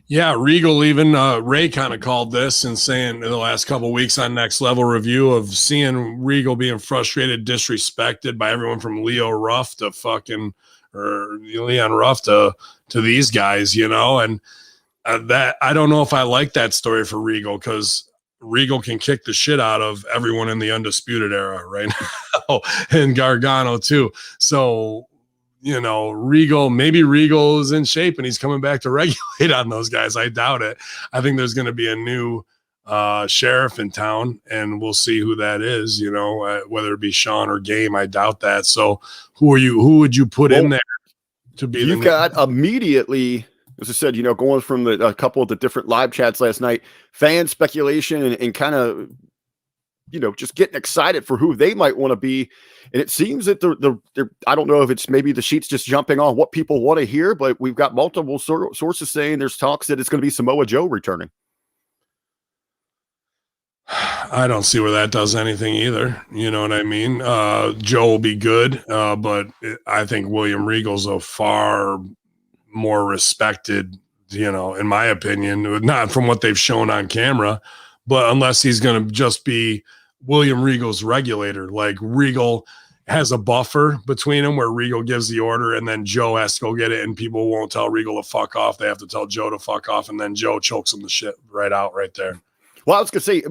Yeah, Regal even Ray kind of called this and saying in the last couple of weeks on Next Level Review of seeing Regal being frustrated, disrespected by everyone from Leo Ruff to Leon Ruff to these guys, and that I don't know if I like that story for Regal because Regal can kick the shit out of everyone in the Undisputed Era right now and Gargano too. So maybe Regal is in shape and he's coming back to regulate on those guys. I doubt it. I think there's going to be a new sheriff in town and we'll see who that is, whether it be Sean or Game. I doubt that. So who would you put in there to be? You've got immediately, as I said, going from a couple of the different live chats last night, fan speculation and kind of, just getting excited for who they might want to be. And it seems that I don't know if it's maybe the sheets just jumping on what people want to hear, but we've got multiple sources saying there's talks that it's going to be Samoa Joe returning. I don't see where that does anything either. You know what I mean? Joe will be good, but I think William Regal's a far more respected, in my opinion, not from what they've shown on camera, but unless he's going to just be William Regal's regulator, like Regal has a buffer between them where Regal gives the order and then Joe has to go get it and people won't tell Regal to fuck off. They have to tell Joe to fuck off and then Joe chokes him the shit right out right there. Well, I was going to say,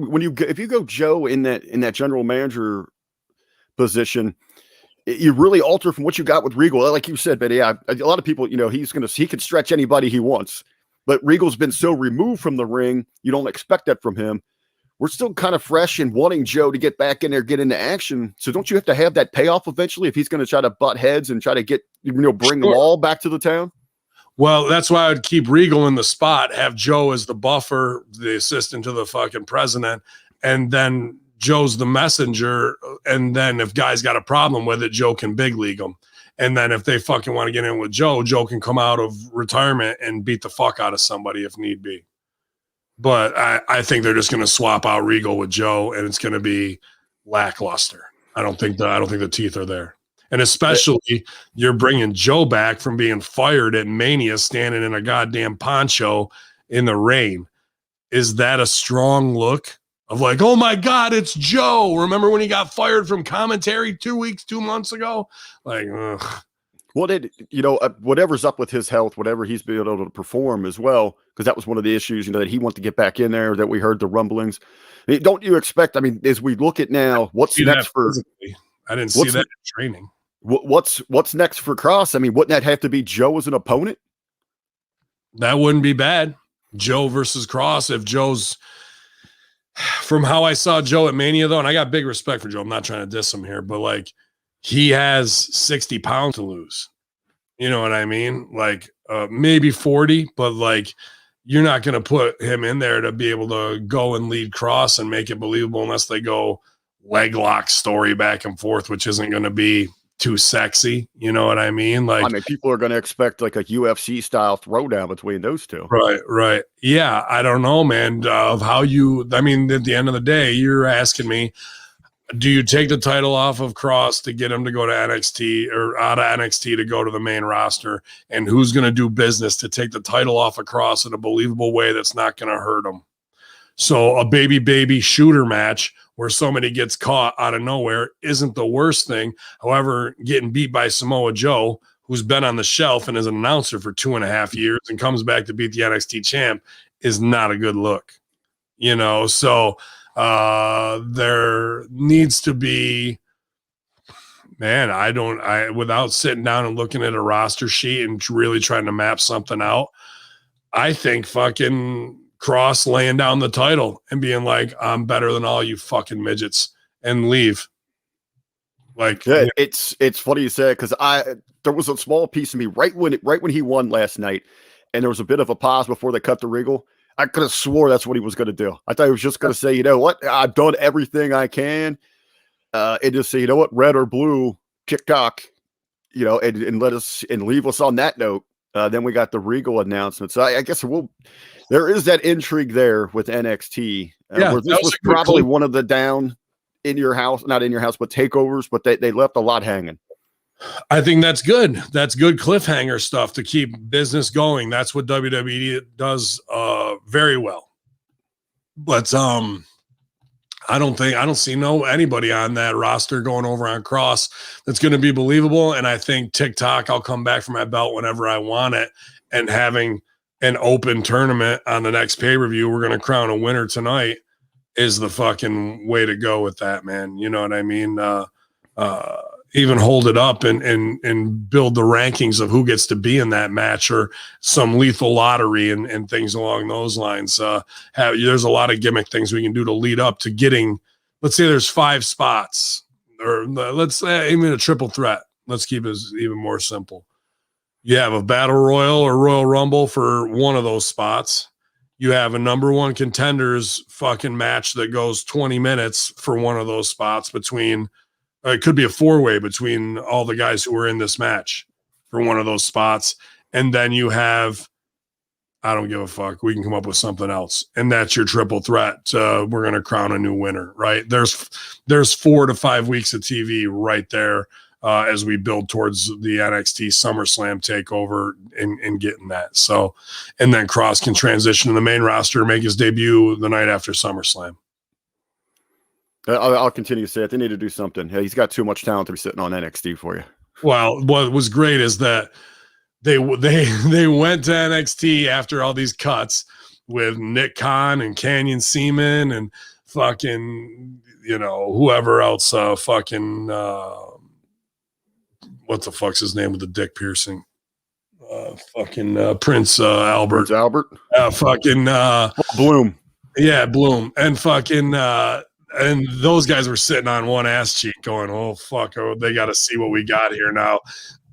if you go Joe in that general manager position, you really alter from what you got with Regal. Like you said, but yeah, a lot of people, he can stretch anybody he wants, but Regal's been so removed from the ring. You don't expect that from him. We're still kind of fresh and wanting Joe to get back in there, get into action. So don't you have to have that payoff eventually if he's going to try to butt heads and try to get, bring them all back to the town? Well, that's why I would keep Regal in the spot, have Joe as the buffer, the assistant to the fucking president, and then Joe's the messenger. And then if guys got a problem with it, Joe can big league them. And then if they fucking want to get in with Joe, Joe can come out of retirement and beat the fuck out of somebody if need be. But I think they're just going to swap out Regal with Joe, and it's going to be lackluster. I don't think the teeth are there. And especially you're bringing Joe back from being fired at Mania, standing in a goddamn poncho in the rain. Is that a strong look of like, oh my God, it's Joe? Remember when he got fired from commentary 2 months ago? Like, ugh. Well, whatever's up with his health, whatever he's been able to perform as well, because that was one of the issues, that he wanted to get back in there, that we heard the rumblings. Don't you expect, as we look at now, what's next for... I didn't see that in training. What's next for Kross? Wouldn't that have to be Joe as an opponent? That wouldn't be bad. Joe versus Kross. If Joe's from how I saw Joe at Mania, though, and I got big respect for Joe. I'm not trying to diss him here, but like he has 60 pounds to lose. You know what I mean? Like maybe 40, but like you're not going to put him in there to be able to go and lead Kross and make it believable unless they go leg lock story back and forth, which isn't going to be too sexy. You know what I mean? Like, I mean, people are going to expect like a UFC style throwdown between those two. Right. Yeah. I don't know, man, of how you, I mean, at the end of the day, you're asking me, do you take the title off of Kross to get him to go to NXT or out of NXT to go to the main roster? And who's going to do business to take the title off of Kross in a believable way that's not going to hurt him? So a baby shooter match where somebody gets caught out of nowhere isn't the worst thing. However, getting beat by Samoa Joe, who's been on the shelf and is an announcer for 2.5 years and comes back to beat the NXT champ, is not a good look. You know, so there needs to be, man, without sitting down and looking at a roster sheet and really trying to map something out, I think fucking Kross laying down the title and being like, I'm better than all you fucking midgets, and leave. Like, yeah, it's funny you said, because there was a small piece of me right when he won last night, and there was a bit of a pause before they cut the Regal. I could have swore that's what he was going to do. I thought he was just going to say, you know what, I've done everything I can, and just say, you know what, red or blue, TikTok, you know, and let us and leave us on that note. Then we got the Regal announcement. So I guess there is that intrigue there with NXT. Where this was probably one of the down in your house, not in your house, but takeovers, but they left a lot hanging. I think that's good. That's good cliffhanger stuff to keep business going. That's what WWE does very well. But I don't see anybody on that roster going over on Kross that's going to be believable. And I think TikTok, I'll come back for my belt whenever I want it. And having an open tournament on the next pay-per-view, we're going to crown a winner tonight, is the fucking way to go with that, man. You know what I mean? Even hold it up and build the rankings of who gets to be in that match, or some lethal lottery and things along those lines. There's a lot of gimmick things we can do to lead up to getting, let's say there's 5 spots, or let's say even a triple threat. Let's keep it even more simple. You have a battle royal or Royal Rumble for one of those spots. You have a number 1 contenders fucking match that goes 20 minutes for one of those spots between, it could be a 4-way between all the guys who were in this match for one of those spots. And then you have, I don't give a fuck, we can come up with something else. And that's your triple threat. We're going to crown a new winner, right? There's 4 to 5 weeks of TV right there as we build towards the NXT SummerSlam takeover and getting that. So, and then Kross can transition to the main roster and make his debut the night after SummerSlam. I'll continue to say it. They need to do something. Hey, he's got too much talent to be sitting on NXT for you. Well, what was great is that they went to NXT after all these cuts with Nick Khan and Canyon Ceman and fucking, you know, whoever else, fucking, what the fuck's his name with the dick piercing? Prince Albert. Prince Albert? Fucking Bloom. Yeah, Bloom. And fucking and those guys were sitting on one ass cheek going, oh fuck, they got to see what we got here now.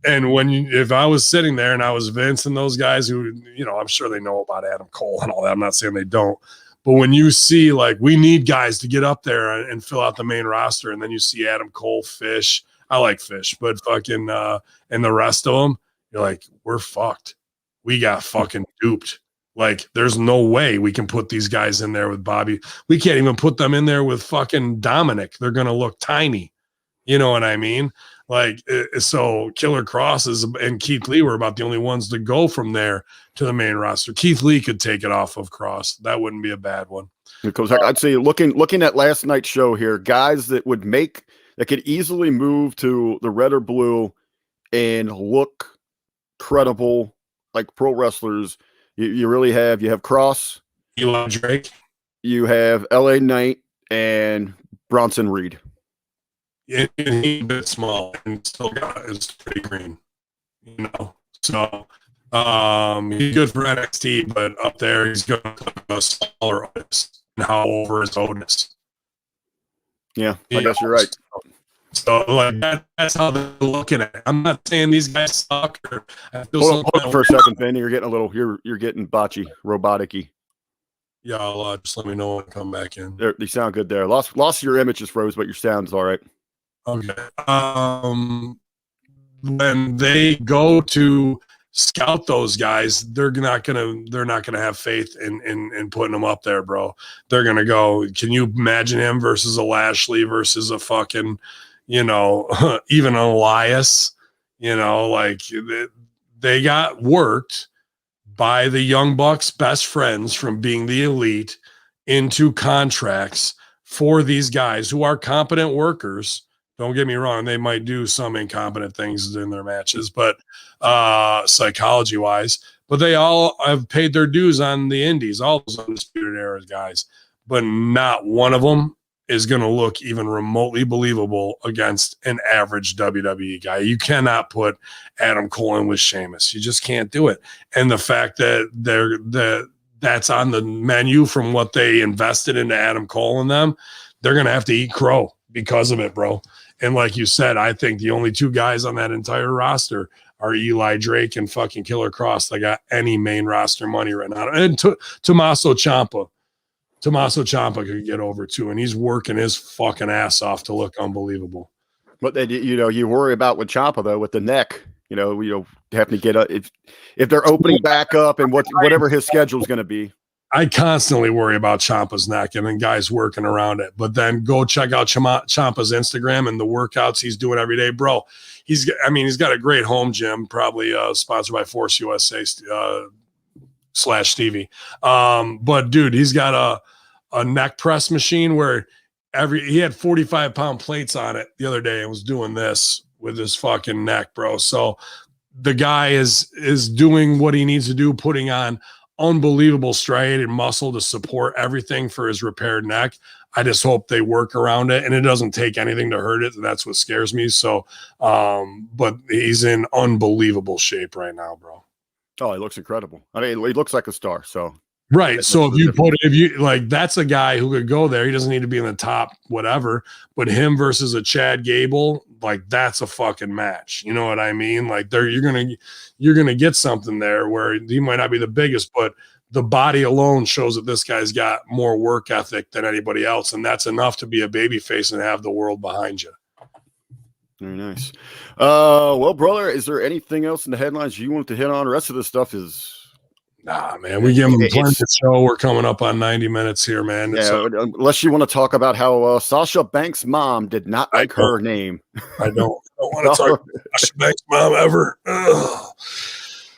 And if I was sitting there and I was Vince and those guys who, you know, I'm sure they know about Adam Cole and all that. I'm not saying they don't. But when you see, like, we need guys to get up there and fill out the main roster, and then you see Adam Cole, Fish. I like Fish, but fucking and the rest of them, you're like, we're fucked. We got fucking duped. Like, there's no way we can put these guys in there with Bobby. We can't even put them in there with fucking Dominic. They're going to look tiny. You know what I mean? Like, so Killer Kross and Keith Lee were about the only ones to go from there to the main roster. Keith Lee could take it off of Kross. That wouldn't be a bad one. Because I'd say looking at last night's show here, guys that could easily move to the red or blue and look credible like pro wrestlers. You have Kross, Eli Drake, you have LA Knight, and Bronson Reed. And he's a bit small and still is pretty green, you know. So he's good for NXT, but up there he's going to a smaller artist. how over is Otis. Yeah, I guess you're right. So like that's how they're looking at it. I'm not saying these guys suck. Or Hold on for a second, Ben. You're getting a little. You're getting botchy, robotic-y. Yeah, I'll just let me know when I come back in. They sound good there. Lost your image just froze, but your sound's all right. Okay. When they go to scout those guys, they're not gonna have faith in putting them up there, bro. They're gonna go. Can you imagine him versus a Lashley versus a fucking, even an Elias? Like they got worked by the Young Bucks' best friends from being the elite into contracts for these guys who are competent workers. Don't get me wrong. They might do some incompetent things in their matches, but psychology wise, but they all have paid their dues on the indies, all those Undisputed Era guys, but not one of them is going to look even remotely believable against an average WWE guy. You cannot put Adam Cole in with Sheamus. You just can't do it. And the fact that that's on the menu from what they invested into Adam Cole and them, they're going to have to eat crow because of it, bro. And like you said, I think the only two guys on that entire roster are Eli Drake and fucking Killer Kross that got any main roster money right now. And Tommaso Ciampa. Tommaso Ciampa could get over too, and he's working his fucking ass off to look unbelievable. But then you worry about with Ciampa though with the neck. Having to get if they're opening back up and whatever his schedule is going to be. I constantly worry about Ciampa's neck and then guys working around it. But then go check out Ciampa's Instagram and the workouts he's doing every day, bro. He's got a great home gym, probably sponsored by Force USA / Stevie. But dude, he's got a neck press machine where he had 45-pound plates on it the other day and was doing this with his fucking neck, bro. So the guy is doing what he needs to do, putting on unbelievable striated muscle to support everything for his repaired neck. I just hope they work around it and it doesn't take anything to hurt it. That's what scares me. So, but he's in unbelievable shape right now, bro. Oh, he looks incredible. I mean, he looks like a star. So right. So that's a guy who could go there. He doesn't need to be in the top, whatever, but him versus a Chad Gable, like that's a fucking match. You know what I mean? Like you're going to get something there where he might not be the biggest, but the body alone shows that this guy's got more work ethic than anybody else. And that's enough to be a babyface and have the world behind you. Very nice. Well, brother, is there anything else in the headlines you want to hit on? The rest of this stuff is nah, man. We give them plenty to show. We're coming up on 90 minutes here, man. Yeah, unless you want to talk about how Sasha Banks' mom did not like her name. I don't want to talk about Sasha Banks' mom ever. Ugh.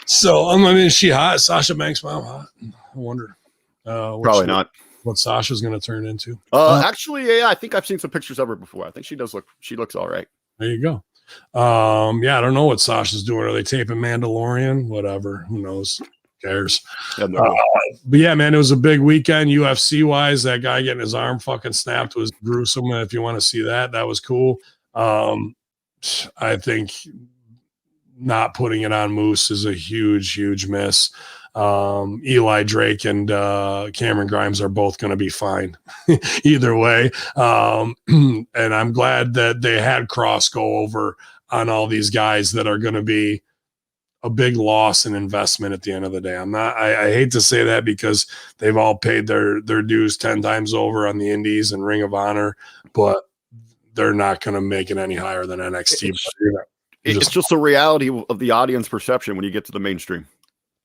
So, is she hot? Sasha Banks' mom hot? I wonder. Probably not. What Sasha's going to turn into? Actually, yeah, I think I've seen some pictures of her before. I think she looks all right. There you go. Yeah, I don't know what Sasha's doing. Are they taping Mandalorian? Whatever. Who knows? Who cares? Yeah, no. But yeah, man, it was a big weekend UFC wise. That guy getting his arm fucking snapped was gruesome. If you want to see that was cool. I think not putting it on Moose is a huge, huge miss. Eli Drake and Cameron Grimes are both going to be fine either way. And I'm glad that they had Kross go over on all these guys that are going to be a big loss in investment at the end of the day. I hate to say that because they've all paid their dues 10 times over on the Indies and Ring of Honor, but they're not going to make it any higher than NXT. It's just the reality of the audience perception when you get to the mainstream.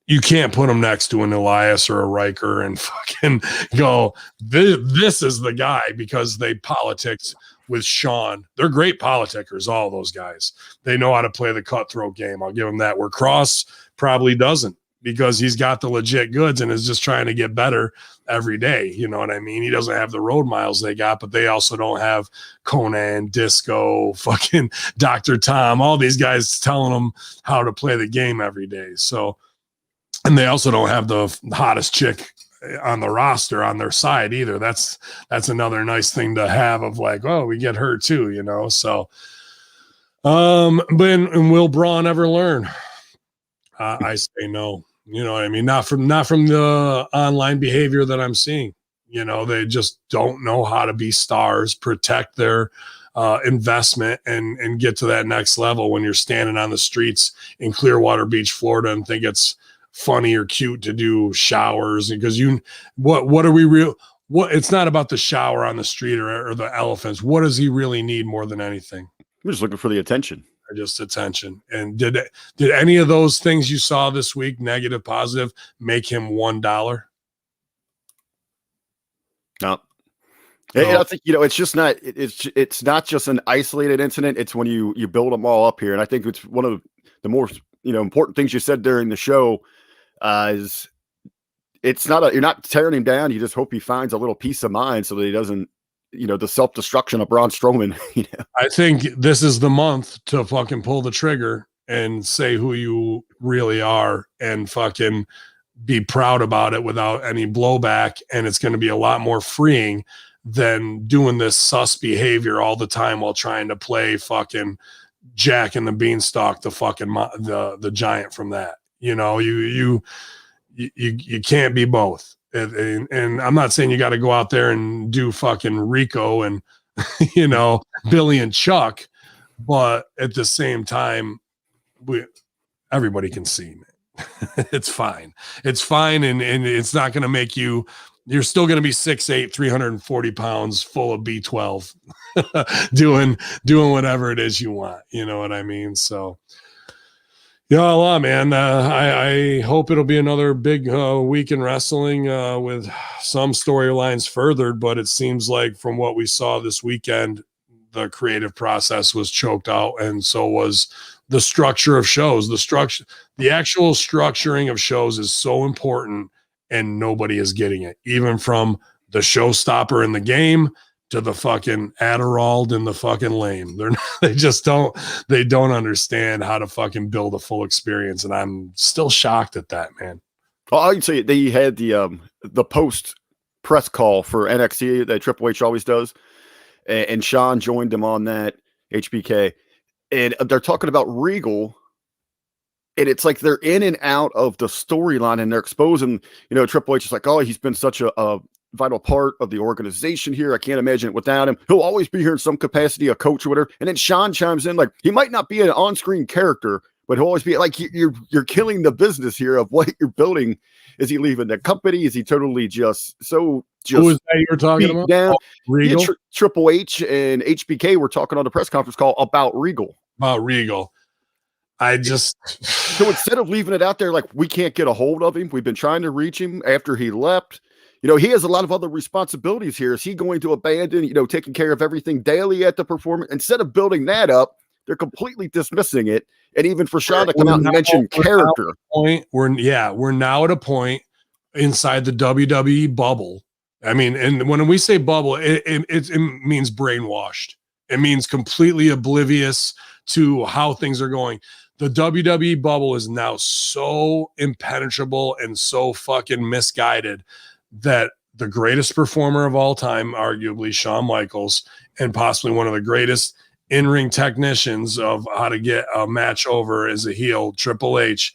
You can't put them next to an Elias or a Riker and fucking go, this is the guy, because they politics with Sean. They're great politickers, all those guys. They know how to play the cutthroat game. I'll give them that. Where Kross probably doesn't, because he's got the legit goods and is just trying to get better every day. You know what I mean? He doesn't have the road miles they got, but they also don't have Conan, Disco, fucking Dr. Tom, all these guys telling them how to play the game every day. So, and they also don't have the hottest chick on the roster on their side either. That's another nice thing to have, of like, oh, we get her too, you know? So, but will Braun ever learn? I say no. You know what I mean? Not from the online behavior that I'm seeing. You know, they just don't know how to be stars, protect their investment, and get to that next level when you're standing on the streets in Clearwater Beach, Florida, and think it's funny or cute to do showers. Because what are we real? What, it's not about the shower on the street or the elephants. What does he really need more than anything? We're just looking for the attention. Or just attention. And did any of those things you saw this week, negative, positive, make him $1? No. And I think, it's just not, it's not just an isolated incident. It's when you build them all up here. And I think it's one of the more, important things you said during the show is it's not you're not tearing him down. You just hope he finds a little peace of mind so that he doesn't, the self-destruction of Braun Strowman. I think this is the month to fucking pull the trigger and say who you really are and fucking be proud about it without any blowback. And it's going to be a lot more freeing than doing this sus behavior all the time while trying to play fucking Jack and the Beanstalk, the fucking the giant from that. You can't be both. And I'm not saying you got to go out there and do fucking Rico and Billy and Chuck, but at the same time, everybody can see, man. It's fine. It's fine, and it's not going to make you. You're still going to be 6'8", 340 pounds, full of B12, doing whatever it is you want. You know what I mean? So, yeah, man. I hope it'll be another big week in wrestling with some storylines furthered. But it seems like from what we saw this weekend, the creative process was choked out, and so was the structure of shows. The actual structuring of shows is so important. And nobody is getting it, even from the showstopper in the game to the fucking Adderall in the fucking lane. They don't understand how to fucking build a full experience. And I'm still shocked at that, man. Well, I can say they had the post press call for NXT that Triple H always does. And Sean joined them on that, HBK. And they're talking about Regal. And it's like they're in and out of the storyline, and they're exposing, Triple H is like, oh, he's been such a vital part of the organization here. I can't imagine it without him. He'll always be here in some capacity, a coach or whatever. And then Sean chimes in like, he might not be an on-screen character, but he'll always be like, you're killing the business here of what you're building. Is he leaving the company? Is he totally just who is that you were talking about? Down? Oh, Regal? Yeah, Triple H and HBK were talking on the press conference call about Regal. So instead of leaving it out there like we can't get a hold of him, we've been trying to reach him after he left. He has a lot of other responsibilities here. Is he going to abandon, taking care of everything daily at the performance? Instead of building that up, they're completely dismissing it. And even for Sean to come out and mention character. We're now at a point inside the WWE bubble. I mean, and when we say bubble, it means brainwashed. It means completely oblivious to how things are going. The WWE bubble is now so impenetrable and so fucking misguided that the greatest performer of all time, arguably Shawn Michaels, and possibly one of the greatest in-ring technicians of how to get a match over as a heel, Triple H,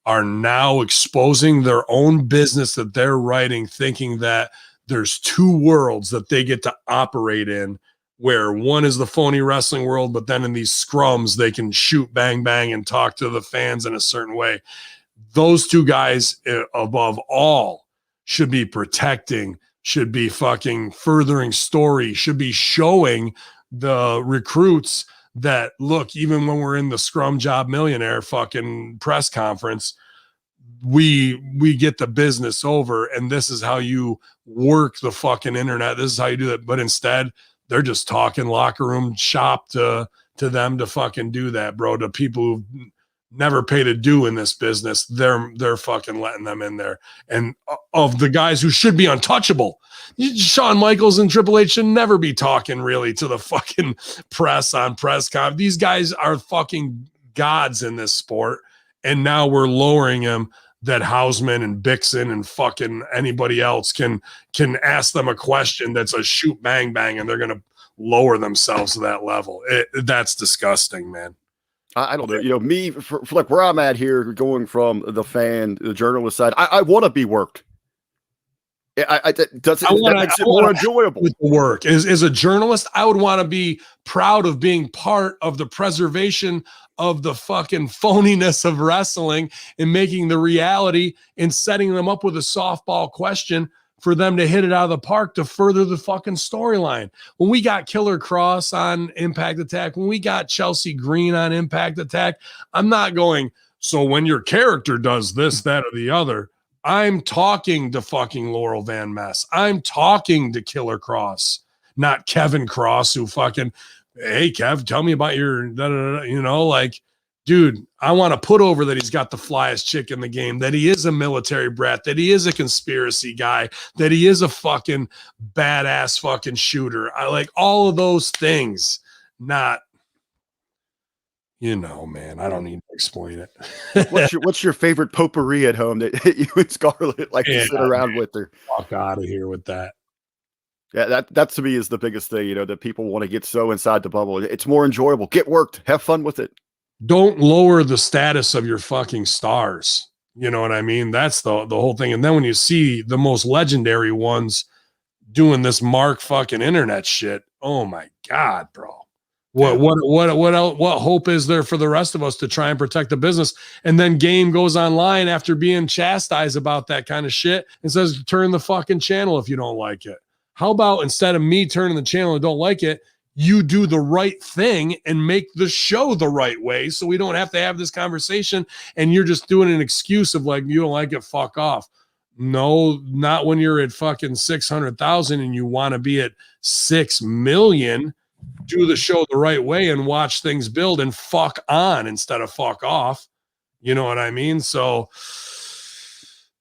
are now exposing their own business that they're writing, thinking that there's two worlds that they get to operate in, where one is the phony wrestling world, but then in these scrums, they can shoot, bang, bang, and talk to the fans in a certain way. Those two guys, above all, should be protecting, should be fucking furthering story, should be showing the recruits that, look, even when we're in the Scrum Job Millionaire fucking press conference, we get the business over, and this is how you work the fucking internet. This is how you do it. But instead, they're just talking locker room shop to them to fucking do that, bro. To people who've never paid a due in this business, they're fucking letting them in there. And of the guys who should be untouchable, Shawn Michaels and Triple H should never be talking really to the fucking press on press conf. These guys are fucking gods in this sport, and now we're lowering them. That Hausman and Bixen and fucking anybody else can ask them a question that's a shoot bang bang, and they're gonna lower themselves to that level. That's disgusting, man. I don't know. Me for like where I'm at here, going from the fan, the journalist side, I want to be worked. That makes it more enjoyable. With the work as a journalist, I would want to be proud of being part of the preservation of the fucking phoniness of wrestling and making the reality and setting them up with a softball question for them to hit it out of the park to further the fucking storyline. When we got Killer Kross on Impact Attack, when we got Chelsea Green on Impact Attack, I'm not going, so when your character does this, that, or the other, I'm talking to fucking Laurel Van Ness. I'm talking to Killer Kross, not Kevin Kross, who fucking, hey, Kev, tell me about your, like, dude, I want to put over that he's got the flyest chick in the game, that he is a military brat, that he is a conspiracy guy, that he is a fucking badass fucking shooter. I like all of those things, not, man, I don't need to explain it. What's your favorite potpourri at home that you and Scarlett like to sit around with her? Fuck out of here with that. Yeah, that to me is the biggest thing, that people want to get so inside the bubble. It's more enjoyable. Get worked. Have fun with it. Don't lower the status of your fucking stars. You know what I mean? That's the whole thing. And then when you see the most legendary ones doing this Mark fucking internet shit, oh my God, bro. What hope is there for the rest of us to try and protect the business? And then Game goes online after being chastised about that kind of shit and says, turn the fucking channel if you don't like it. How about instead of me turning the channel and don't like it, you do the right thing and make the show the right way so we don't have to have this conversation and you're just doing an excuse of like, you don't like it, fuck off. No, not when you're at fucking 600,000 and you want to be at 6 million. Do the show the right way and watch things build and fuck on instead of fuck off. You know what I mean? So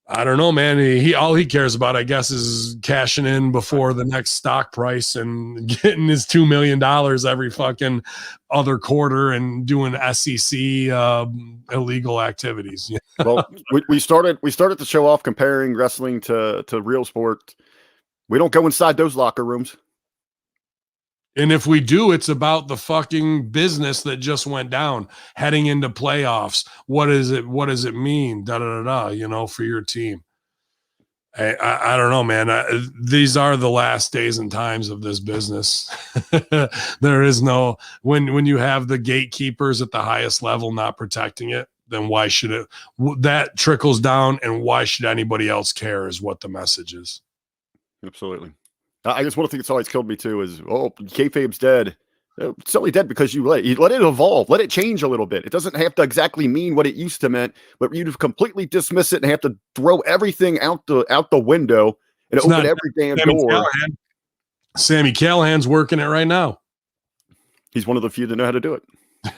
I don't know, man. All he cares about, I guess, is cashing in before the next stock price and getting his $2 million every fucking other quarter and doing SEC illegal activities. Well, we started to show off comparing wrestling to real sport. We don't go inside those locker rooms. And if we do, it's about the fucking business that just went down, heading into playoffs. What is it? What does it mean? For your team. I don't know, man. These are the last days and times of this business. There is no, when you have the gatekeepers at the highest level not protecting it, then why should it? That trickles down, and why should anybody else care? Is what the message is. Absolutely. I guess one of the things that's always killed me too is, kayfabe's dead. It's only dead because you let it evolve, let it change a little bit. It doesn't have to exactly mean what it used to meant, but you'd completely dismiss it and have to throw everything out the window and open every damn door. Sammy Callahan's working it right now. He's one of the few that know how to do it.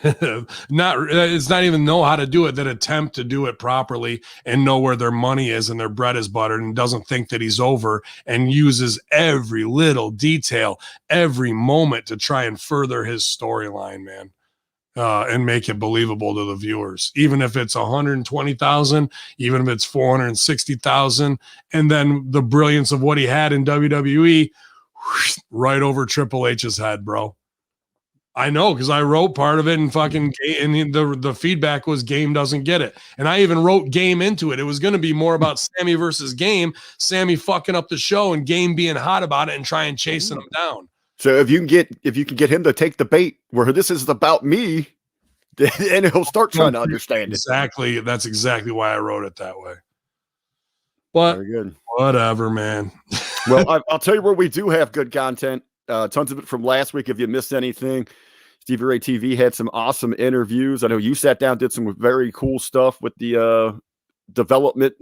It's not even know how to do it, that attempt to do it properly and know where their money is and their bread is buttered and doesn't think that he's over and uses every little detail, every moment to try and further his storyline, man, and make it believable to the viewers, even if it's 120,000, even if it's 460,000. And then the brilliance of what he had in WWE right over Triple H's head, bro. I know, because I wrote part of it and the feedback was Game doesn't get it. And I even wrote Game into it. It was going to be more about Sammy versus Game, Sammy fucking up the show and Game being hot about it and trying chasing him down. So if you can get him to take the bait where this is about me, then he'll start trying to understand it. Exactly. That's exactly why I wrote it that way. But very good. Whatever, man. Well, I'll tell you where we do have good content. Tons of it from last week. If you missed anything, Stevie Ray TV had some awesome interviews. I know you sat down, did some very cool stuff with the development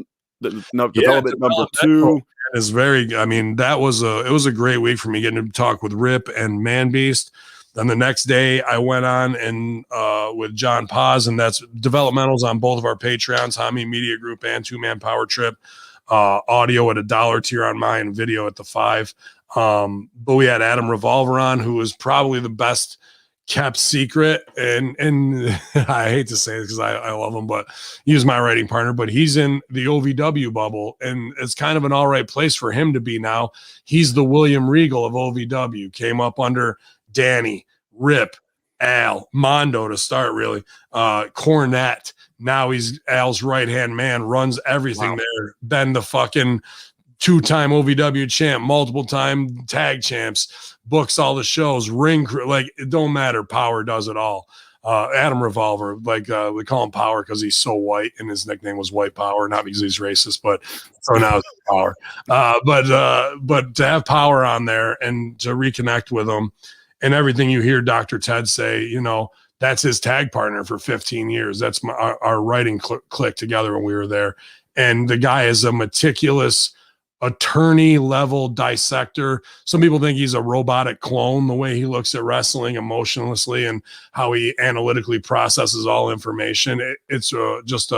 number 2. Is very. I mean, it was a great week for me getting to talk with Rip and Man Beast. Then the next day, I went on and with John Paz, and that's developmentals on both of our Patreons, Hamin Media Group and 2-Man Power Trip. Audio at $1 tier on mine, video at the $5. But we had Adam Revolver on, who was probably the best kept secret, and I hate to say this because I love him, but he was my writing partner, but he's in the OVW bubble, and it's kind of an all right place for him to be now. He's the William Regal of OVW, came up under Danny, Rip, Al, Mondo to start, really, Cornette. Now he's Al's right-hand man, runs everything there, been the fucking 2-time OVW champ, multiple time tag champs, books all the shows, ring crew. Like, it don't matter. Power does it all. Adam Revolver, like we call him Power because he's so white, and his nickname was White Power, not because he's racist, but so now it's Power. But to have Power on there and to reconnect with him, and everything you hear Dr. Ted say, you know, that's his tag partner for 15 years. That's our writing click together when we were there, and the guy is a meticulous attorney level dissector. Some people think he's a robotic clone, the way he looks at wrestling emotionlessly and how he analytically processes all information. It's just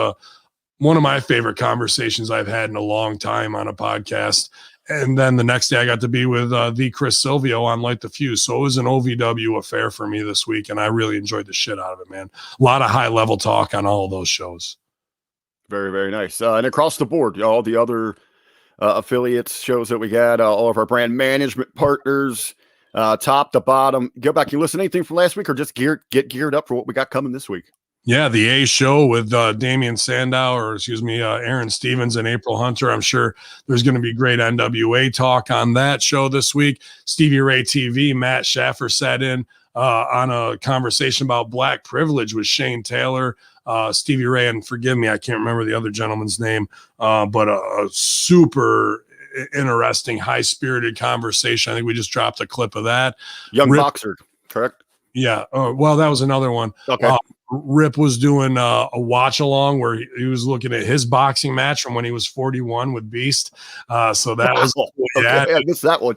one of my favorite conversations I've had in a long time on a podcast. And then the next day I got to be with the Chris Silvio on Light the Fuse. So it was an OVW affair for me this week, and I really enjoyed the shit out of it, man. A lot of high level talk on all of those shows. Very, very nice. And across the board, all the other affiliates, shows that we got, all of our brand management partners, top to bottom. Go back and listen to anything from last week, or just get geared up for what we got coming this week. Yeah, the A show with Damian Sandow, Aaron Stevens and April Hunter. I'm sure there's going to be great NWA talk on that show this week. Stevie Ray TV, Matt Schaffer sat in on a conversation about black privilege with Shane Taylor, Stevie Ray, and forgive me, I can't remember the other gentleman's name, but a super interesting, high-spirited conversation. I think we just dropped a clip of that. Young Boxer, correct? Yeah. Well, that was another one. Okay. Rip was doing a watch along where he was looking at his boxing match from when he was 41 with Beast. So that was okay. I missed that one.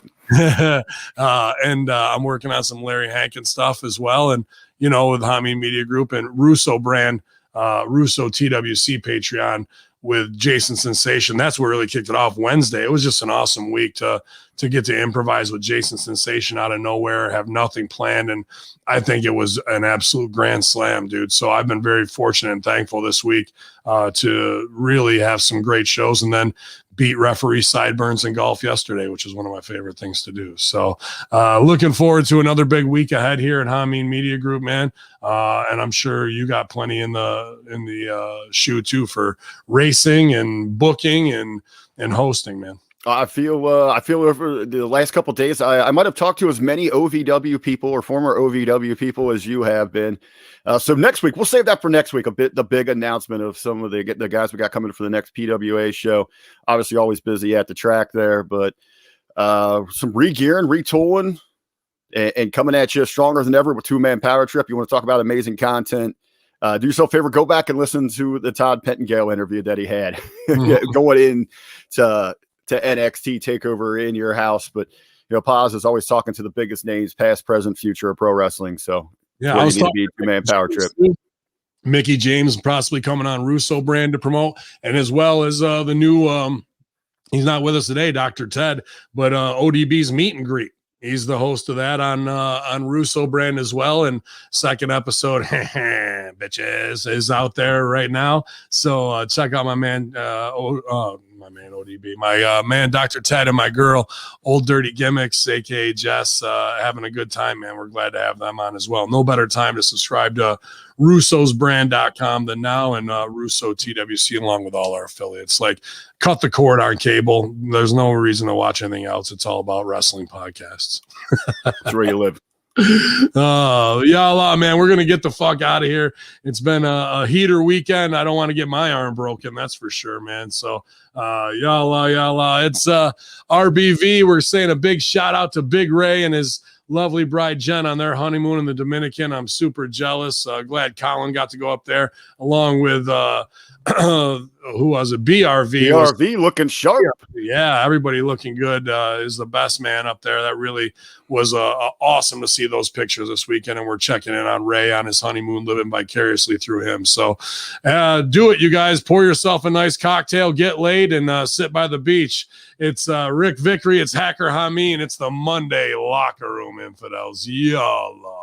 And I'm working on some Larry Hankin stuff as well. And, you know, with Hamin Media Group and Russo brand, Russo TWC Patreon with Jason Sensation. That's what really kicked it off Wednesday. It was just an awesome week to get to improvise with Jason Sensation out of nowhere, have nothing planned. And I think it was an absolute grand slam, dude. So I've been very fortunate and thankful this week to really have some great shows, and then beat referee sideburns in golf yesterday, which is one of my favorite things to do. So looking forward to another big week ahead here at Hamin Media Group, man. And I'm sure you got plenty in the shoe too for racing and booking and hosting, man. I feel over the last couple of days, I might have talked to as many OVW people or former OVW people as you have been. So next week, we'll save that for next week. The big announcement of some of the guys we got coming for the next PWA show. Obviously, always busy at the track there, but some re-gearing, retooling, and coming at you stronger than ever with 2-man power trip. You want to talk about amazing content? Do yourself a favor, go back and listen to the Todd Pettingale interview that he had going in to NXT TakeOver in your house. But you know, Paz is always talking to the biggest names, past, present, future of pro wrestling. So yeah, I was need to be a 2-man power trip. Mickey James possibly coming on Russo brand to promote, and as well as the new he's not with us today, Dr. Ted, but ODB's meet and greet. He's the host of that on Russo brand as well. And second episode, bitches, is out there right now. So check out my man, my man ODB, my man Dr. Ted, and my girl, Old Dirty Gimmicks, aka Jess, having a good time, man. We're glad to have them on as well. No better time to subscribe to russosbrand.com than now, and Russo TWC along with all our affiliates. Like, cut the cord on cable. There's no reason to watch anything else. It's all about wrestling podcasts. That's where you live. Yalla, man, we're gonna get the fuck out of here. It's been a heater weekend. I don't want to get my arm broken, that's for sure, man. So yalla, it's RBV. We're saying a big shout out to Big Ray and his lovely bride Jen on their honeymoon in the Dominican. I'm super jealous. Glad Colin got to go up there along with who was it? BRV looking sharp. Yeah, everybody looking good. Is the best man up there. That really was awesome to see those pictures this weekend, and we're checking in on Ray on his honeymoon, living vicariously through him. So do it, you guys. Pour yourself a nice cocktail, get laid, and sit by the beach. It's Rick Vickery. It's Hacker Hamin. It's the Monday Locker Room Infidels. Yalla.